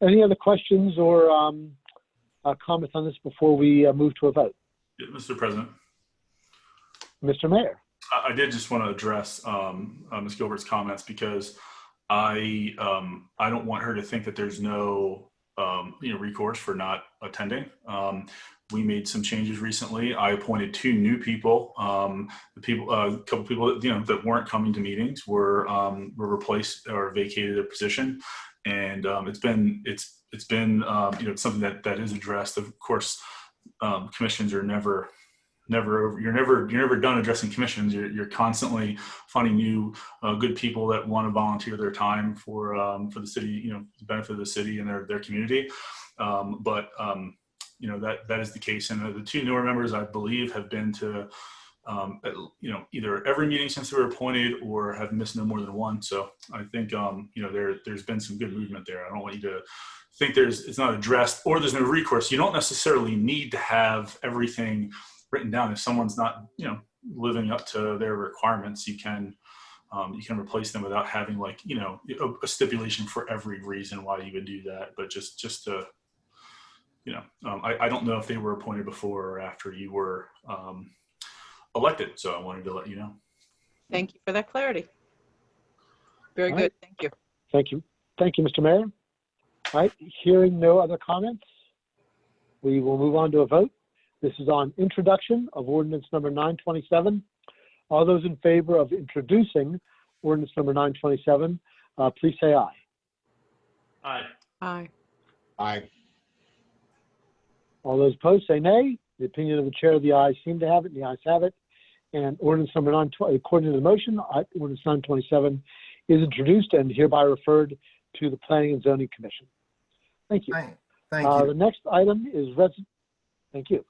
Any other questions or comments on this before we move to a vote? Yeah, Mr. President. Mr. Mayor. I did just want to address Ms. Gilbert's comments, because I don't want her to think that there's no recourse for not attending. We made some changes recently. I appointed 2 new people. A couple people that weren't coming to meetings were replaced or vacated their position, and it's been something that is addressed. Of course, commissions are never you're never done addressing commissions. You're constantly finding new good people that want to volunteer their time for the city, the benefit of the city and their community. That is the case. And the 2 newer members, I believe, have been to either every meeting since they were appointed or have missed no more than one. So I think there's been some good movement there. I don't want you to think it's not addressed or there's no recourse. You don't necessarily need to have everything written down. If someone's not living up to their requirements, you can replace them without having a stipulation for every reason why you would do that. But just to I don't know if they were appointed before or after you were elected, so I wanted to let you know. Thank you for that clarity. Very good. Thank you. Thank you, Mr. Mayor. All right, hearing no other comments, we will move on to a vote. This is on introduction of ordinance number 927. All those in favor of introducing ordinance number 927, please say aye. Aye. Aye. Aye. All those opposed say nay. The opinion of the chair of the ayes seem to have it, and the ayes have it. And ordinance number 920, according to the motion, ordinance 927 is introduced and hereby referred to the Planning and Zoning Commission. Thank you. Thank you. The next item is thank you.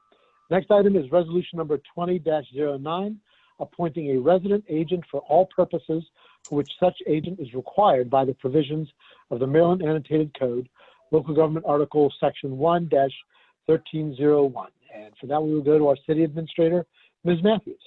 Next item is resolution number 20-09, appointing a resident agent for all purposes for which such agent is required by the provisions of the Maryland Annotated Code, Local Government Article Section 1-1301. And for that, we will go to our city administrator, Ms. Matthews.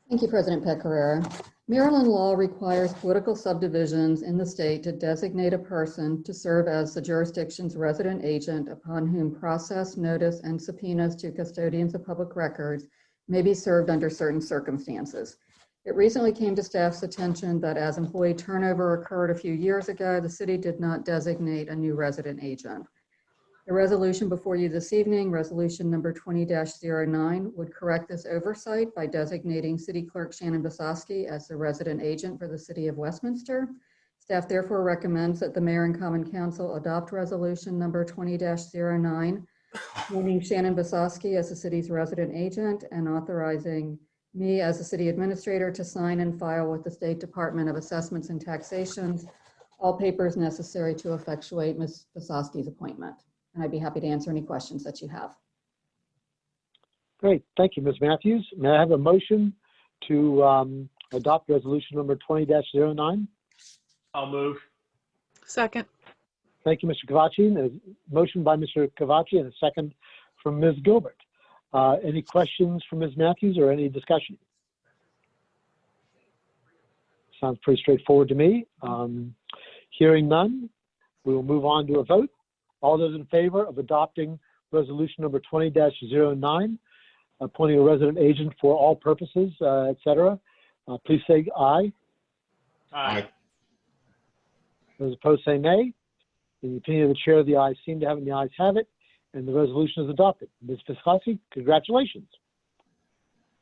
Thank you, President Pecoraro. Maryland law requires political subdivisions in the state to designate a person to serve as the jurisdiction's resident agent upon whom process, notice, and subpoenas to custodians of public records may be served under certain circumstances. It recently came to staff's attention that as employee turnover occurred a few years ago, the city did not designate a new resident agent. The resolution before you this evening, resolution number 20-09, would correct this oversight by designating City Clerk Shannon Basosky as the resident agent for the City of Westminster. Staff therefore recommends that the Mayor and Common Council adopt resolution number 20-09, appointing Shannon Basosky as the city's resident agent and authorizing me as the city administrator to sign and file with the State Department of Assessments and Taxation all papers necessary to effectuate Ms. Basosky's appointment. And I'd be happy to answer any questions that you have. Great. Thank you, Ms. Matthews. May I have a motion to adopt resolution number 20-09? I'll move. Second. Thank you, Mr. Cavacci. A motion by Mr. Cavacci and a second from Ms. Gilbert. Any questions from Ms. Matthews or any discussion? Sounds pretty straightforward to me. Hearing none, we will move on to a vote. All those in favor of adopting resolution number 20-09, appointing a resident agent for all purposes, et cetera, please say aye. Aye. Those opposed say nay. In the opinion of the chair, the ayes seem to have it, and the ayes have it, and the resolution is adopted. Ms. Viscosi, congratulations.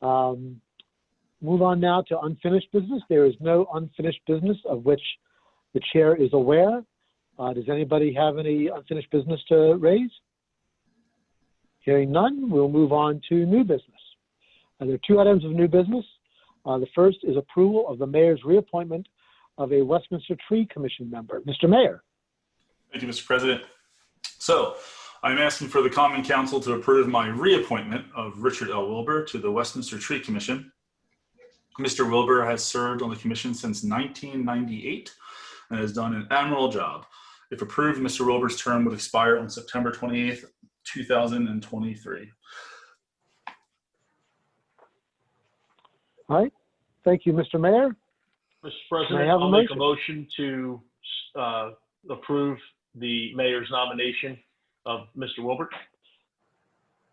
Move on now to unfinished business. There is no unfinished business of which the chair is aware. Does anybody have any unfinished business to raise? Hearing none, we'll move on to new business. There are two items of new business. The first is approval of the mayor's reappointment of a Westminster Tree Commission member. Mr. Mayor. Thank you, Mr. President. So I'm asking for the Common Council to approve my reappointment of Richard L. Wilbur to the Westminster Tree Commission. Mr. Wilbur has served on the commission since 1998 and has done an admirable job. If approved, Mr. Wilbur's term would expire on September 28th, 2023. All right. Thank you, Mr. Mayor. Mr. President, May I have a I'll make a motion? motion to approve the mayor's nomination of Mr. Wilbur.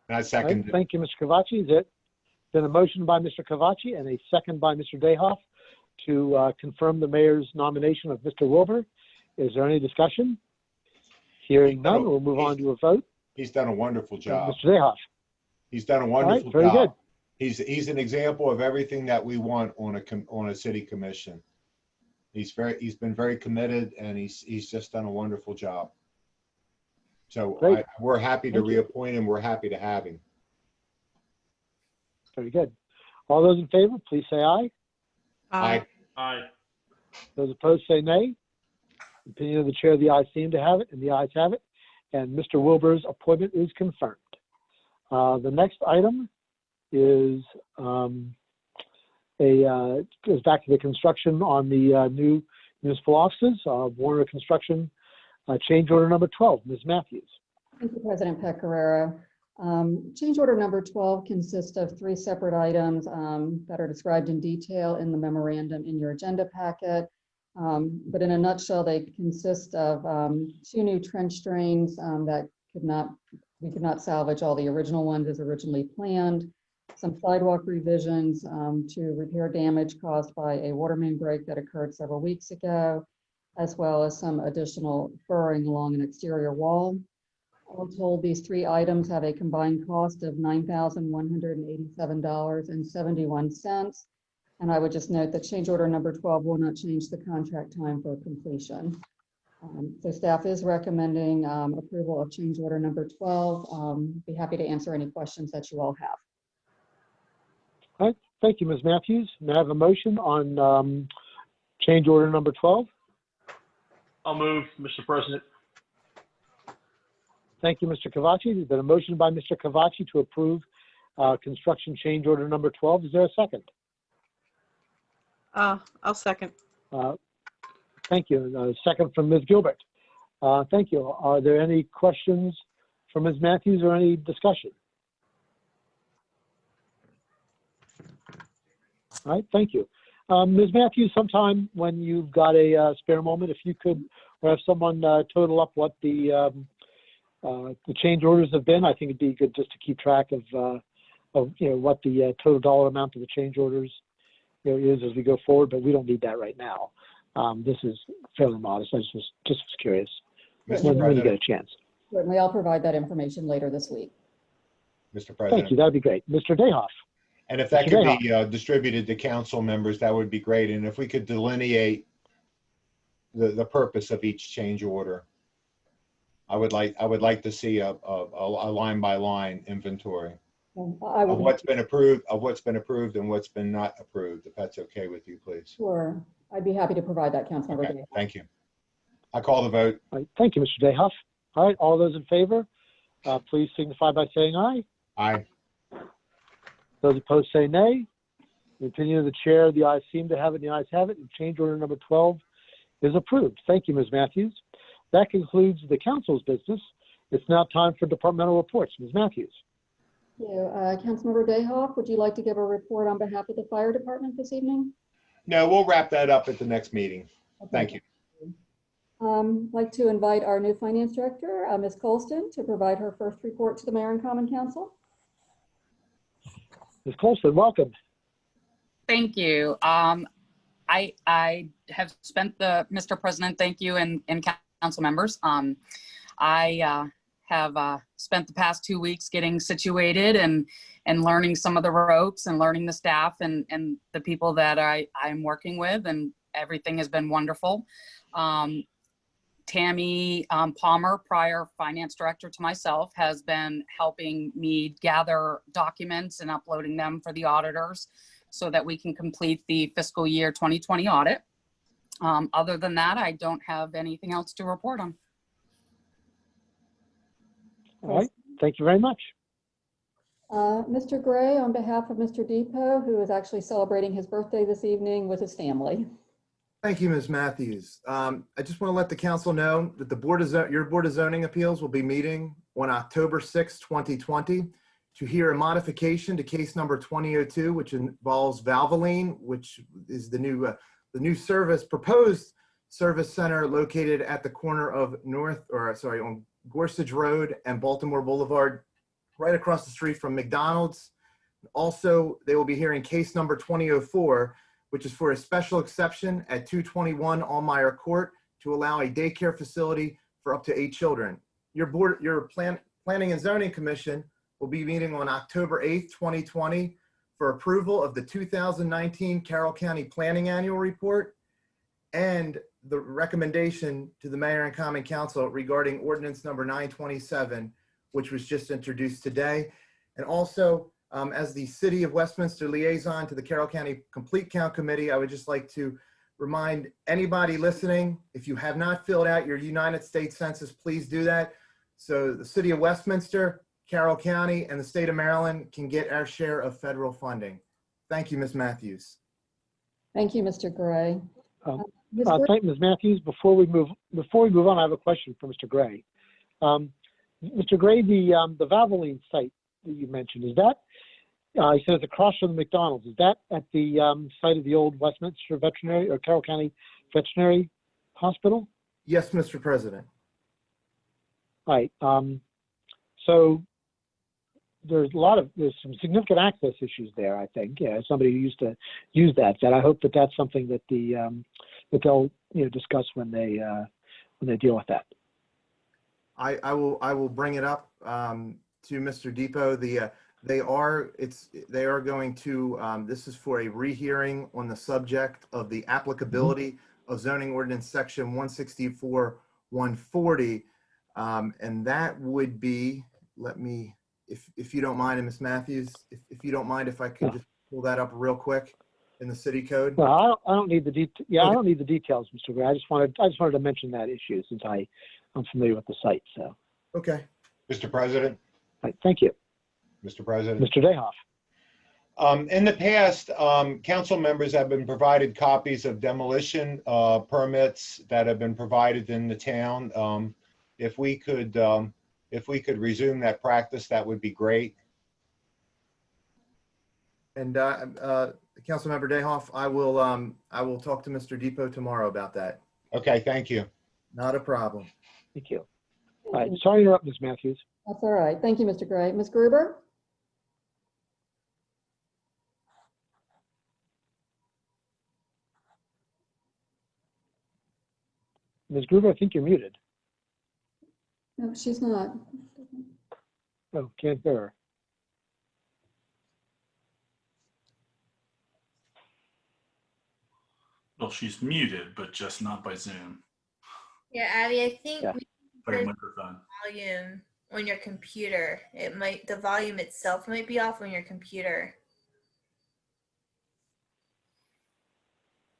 And I All right, second it. thank you, Mr. Cavacci. Is it been a motion by Mr. Cavacci and a second by Mr. Dayhoff to confirm the mayor's nomination of Mr. Wilbur? Is there any discussion? Hearing none, we'll move on to a vote. He's done a wonderful job. Mr. Dayhoff. He's done a right, wonderful very job. good. He's an example of everything that we want on a city commission. He's been very committed, and he's just done a wonderful job. So Great. we're happy to Thank you. reappoint him. We're happy to have him. Very good. All those in favor, please say aye. Aye. Aye. Those opposed say nay. Opinion of the chair, the ayes seem to have it, and the ayes have it. And Mr. Wilbur's appointment is confirmed. The next item is goes back to the construction on the new municipal offices, Warner Construction, change order number 12. Ms. Matthews. Thank you, President Pecoraro. Change order number 12 consists of 3 separate items that are described in detail in the memorandum in your agenda packet. But in a nutshell, they consist of 2 new trench drains that we could not salvage all the original ones as originally planned, some sidewalk revisions to repair damage caused by a water main break that occurred several weeks ago, as well as some additional furring along an exterior wall. All told, these 3 items have a combined cost of $9,187.71. And I would just note that change order number 12 will not change the contract time for completion. So staff is recommending approval of change order number 12. Be happy to answer any questions that you all have. All right. Thank you, Ms. Matthews. May I have a motion on change order number 12? I'll move, Mr. President. Thank you, Mr. Cavacci. There's been a motion by Mr. Cavacci to approve construction change order number 12. Is there a second? I'll second. Thank you. Second from Ms. Gilbert. Thank you. Are there any questions for Ms. Matthews or any discussion? All right, thank you. Ms. Matthews, sometime when you've got a spare moment, if you could, or have someone total up what the change orders have been, I think it'd be good just to keep track of what the total dollar amount of the change orders is as we go forward, but we don't need that right now. This is fairly modest. I just was curious when you get a chance. Certainly, I'll provide that information later this week. Mr. President. Thank you. That'd be great. Mr. Dayhoff. And if that could be distributed to council members, that would be great. And if we could delineate the purpose of each change order, I would like to see a line by line inventory of what's been approved, and what's been not approved. If that's okay with you, please. Sure, I'd be happy to provide that, Councilmember. Okay, thank you. I call the vote. All right, thank you, Mr. Dayhoff. All right, all those in favor, please signify by saying aye. Aye. Those opposed say nay. In the opinion of the chair, the ayes seem to have it, and the ayes have it, and change order number 12 is approved. Thank you, Ms. Matthews. That concludes the council's business. It's now time for departmental reports. Ms. Matthews. Thank you. Councilmember Dayhoff, would you like to give a report on behalf of the fire department this evening? No, we'll wrap that up at the next meeting. Okay. Thank you. I'd like to invite our new finance director, Ms. Colston, to provide her first report to the Mayor and Common Council. Ms. Colston, welcome. Thank you. I have spent Mr. President, thank you, and council members. I have spent the past 2 weeks getting situated and learning some of the ropes and learning the staff and the people that I'm working with, and everything has been wonderful. Tammy Palmer, prior finance director to myself, has been helping me gather documents and uploading them for the auditors so that we can complete the fiscal year 2020 audit. Other than that, I don't have anything else to report on. All right, thank you very much. Mr. Gray, on behalf of Mr. Depot, who is actually celebrating his birthday this evening with his family. Thank you, Ms. Matthews. I just want to let the council know that your Board of Zoning Appeals will be meeting on October 6, 2020 to hear a modification to case number 2002, which involves Valvoline, which is the new proposed service center located at the corner of on Gorsuch Road and Baltimore Boulevard, right across the street from McDonald's. Also, they will be hearing case number 2004, which is for a special exception at 221 Almeyer Court to allow a daycare facility for up to 8 children. Your Planning and Zoning Commission will be meeting on October 8th, 2020 for approval of the 2019 Carroll County Planning Annual Report and the recommendation to the Mayor and Common Council regarding ordinance number 927, which was just introduced today. And also, as the City of Westminster liaison to the Carroll County Complete Count Committee, I would just like to remind anybody listening, if you have not filled out your United States Census, please do that. So the City of Westminster, Carroll County, and the state of Maryland can get our share of federal funding. Thank you, Ms. Matthews. Thank you, Mr. Gray. Thank you, Ms. Matthews. Before we move on, I have a question for Mr. Gray. Mr. Gray, the Valvoline site that you mentioned, is that, you said it's across from the McDonald's. Is that at the site of the old Westminster Veterinary or Carroll County Veterinary Hospital? Yes, Mr. President. All right. So there's some significant access issues there, I think. Yeah, somebody who used to use that. I hope that that's something that that they'll discuss when they deal with that. I will bring it up to Mr. Depot. They are going to, this is for a rehearing on the subject of the applicability of zoning ordinance section 164-140. And that would be, if you don't mind, and Ms. Matthews, if you don't mind, if I could just pull that up real quick in the city code. Well, I don't need the details. Yeah, Okay. I don't need the details, Mr. Gray. I just wanted to mention that issue since I'm familiar with the site. So. Okay. Mr. President. All right, thank you. Mr. President. Mr. Dayhoff. In the past, council members have been provided copies of demolition permits that have been provided in the town. If we could resume that practice, that would be great. And Councilmember Dayhoff, I will talk to Mr. Depot tomorrow about that. Okay, thank you. Not a problem. Thank you. All right, sorry to interrupt, Ms. Matthews. That's all right. Thank you, Mr. Gray. Ms. Gruber? Ms. Gruber, I think you're muted. No, she's not. Oh, can't hear her. Well, she's muted, but just not by Zoom. Yeah, Abby, I think Yeah. we By can microphone. volume on your computer. The volume itself might be off on your computer.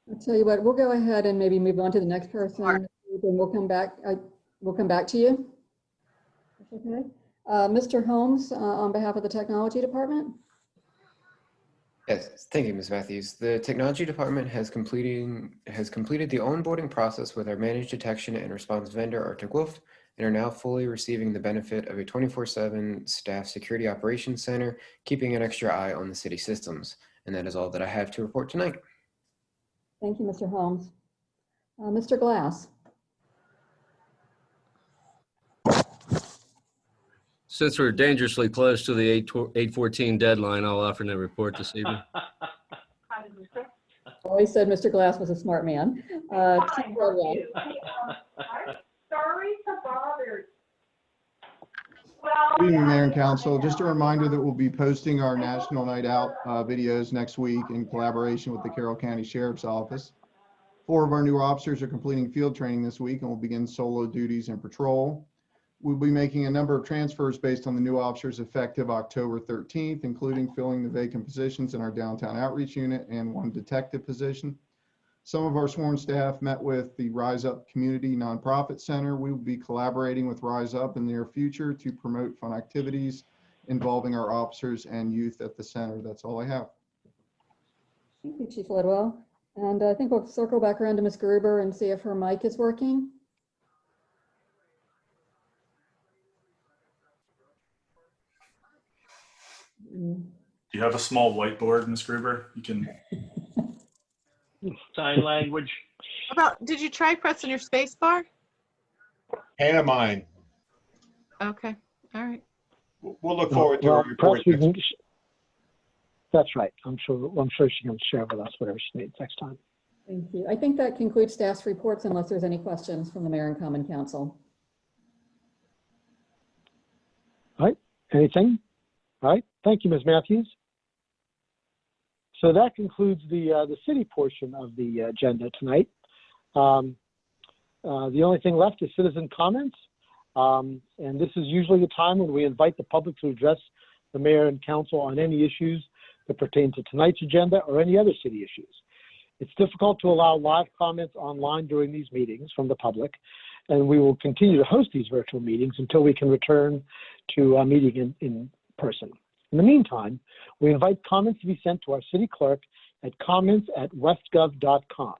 I'll tell you what, we'll go ahead and maybe move on to the next person, and we'll come back. We'll come back to you. Okay. Mr. Holmes, on behalf of the Technology Department. Yes, thank you, Ms. Matthews. The technology department has completed the onboarding process with our managed detection and response vendor, Arctic Wolf, and are now fully receiving the benefit of a 24/7 staff security operations center, keeping an extra eye on the city systems. And that is all that I have to report tonight. Thank you, Mr. Holmes. Mr. Glass. Since we're dangerously close to the 8:14 deadline, I'll offer no report this evening. Always said Mr. Glass was a smart man. Chief Broadwell. Sorry to bother. Good evening, Mayor and Council. Just a reminder that we'll be posting our National Night Out videos next week in collaboration with the Carroll County Sheriff's Office. 4 of our new officers are completing field training this week and will begin solo duties and patrol. We'll be making a number of transfers based on the new officers effective October 13th, including filling the vacant positions in our downtown outreach unit and 1 detective position. Some of our sworn staff met with the Rise Up Community Nonprofit Center. We will be collaborating with Rise Up in the near future to promote fun activities involving our officers and youth at the center. That's all I have. Thank you, Chief Ledwell. And I think we'll circle back around to Ms. Gruber and see if her mic is working. Do you have a small whiteboard, Ms. Gruber? You can. Sign language. Did you try pressing your space bar? Pantomime. Okay, all right. We'll look forward to a report. That's right. I'm sure she can share with us whatever she needs next time. Thank you. I think that concludes staff's reports unless there's any questions from the Mayor and Common Council. All right. Anything? All right. Thank you, Ms. Matthews. So that concludes the city portion of the agenda tonight. The only thing left is citizen comments. And this is usually the time when we invite the public to address the mayor and council on any issues that pertain to tonight's agenda or any other city issues. It's difficult to allow live comments online during these meetings from the public, and we will continue to host these virtual meetings until we can return to a meeting in person. In the meantime, we invite comments to be sent to our city clerk at comments@westgov.com.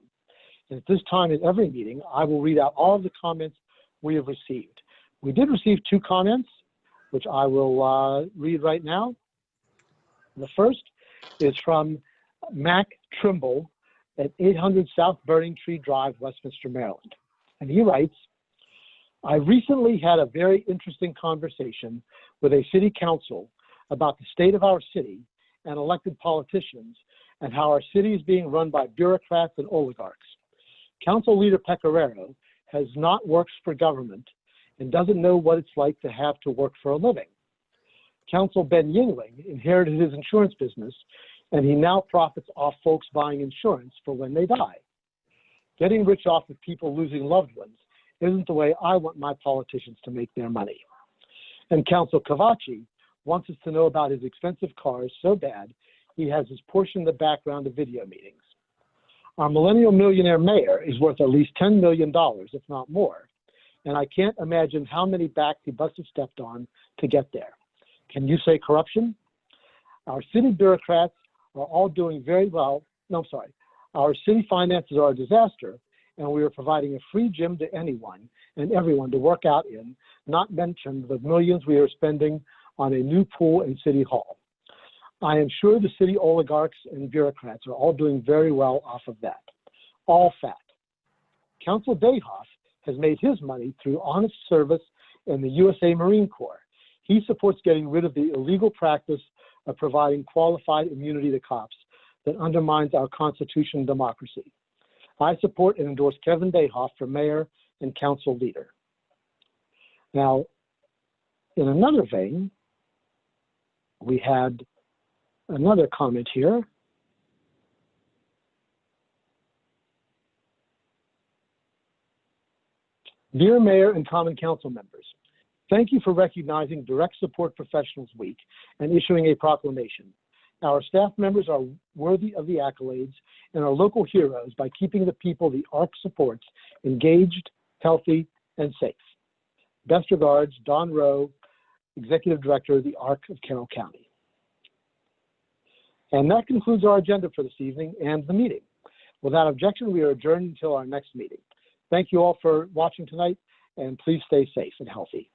And at this time in every meeting, I will read out all of the comments we have received. We did receive 2 comments, which I will read right now. The first is from Mac Trimble at 800 South Burning Tree Drive, Westminster, Maryland. And he writes, I recently had a very interesting conversation with a city council about the state of our city and elected politicians and how our city is being run by bureaucrats and oligarchs. Council Leader Pecoraro has not worked for government and doesn't know what it's like to have to work for a living. Council Ben Yingling inherited his insurance business, and he now profits off folks buying insurance for when they die. Getting rich off of people losing loved ones isn't the way I want my politicians to make their money. And Council Cavacci wants us to know about his expensive cars so bad he has his portion in the background of video meetings. Our millennial millionaire mayor is worth at least $10 million, if not more, and I can't imagine how many backs he must have stepped on to get there. Can you say corruption? Our city bureaucrats are all doing very well. No, I'm sorry. Our city finances are a disaster, and we are providing a free gym to anyone and everyone to work out in, not mention the millions we are spending on a new pool in City Hall. I am sure the city oligarchs and bureaucrats are all doing very well off of that. All fat. Council Dayhoff has made his money through honest service in the USA Marine Corps. He supports getting rid of the illegal practice of providing qualified immunity to cops that undermines our Constitution and democracy. I support and endorse Kevin Dayhoff for mayor and council leader. Now, in another vein, we had another comment here. Dear Mayor and Common Council members, thank you for recognizing Direct Support Professionals Week and issuing a proclamation. Our staff members are worthy of the accolades and are local heroes by keeping the people the ARC supports engaged, healthy, and safe. Best regards, Don Rowe, Executive Director of the ARC of Carroll County. And that concludes our agenda for this evening and the meeting. Without objection, we are adjourned until our next meeting. Thank you all for watching tonight, and please stay safe and healthy.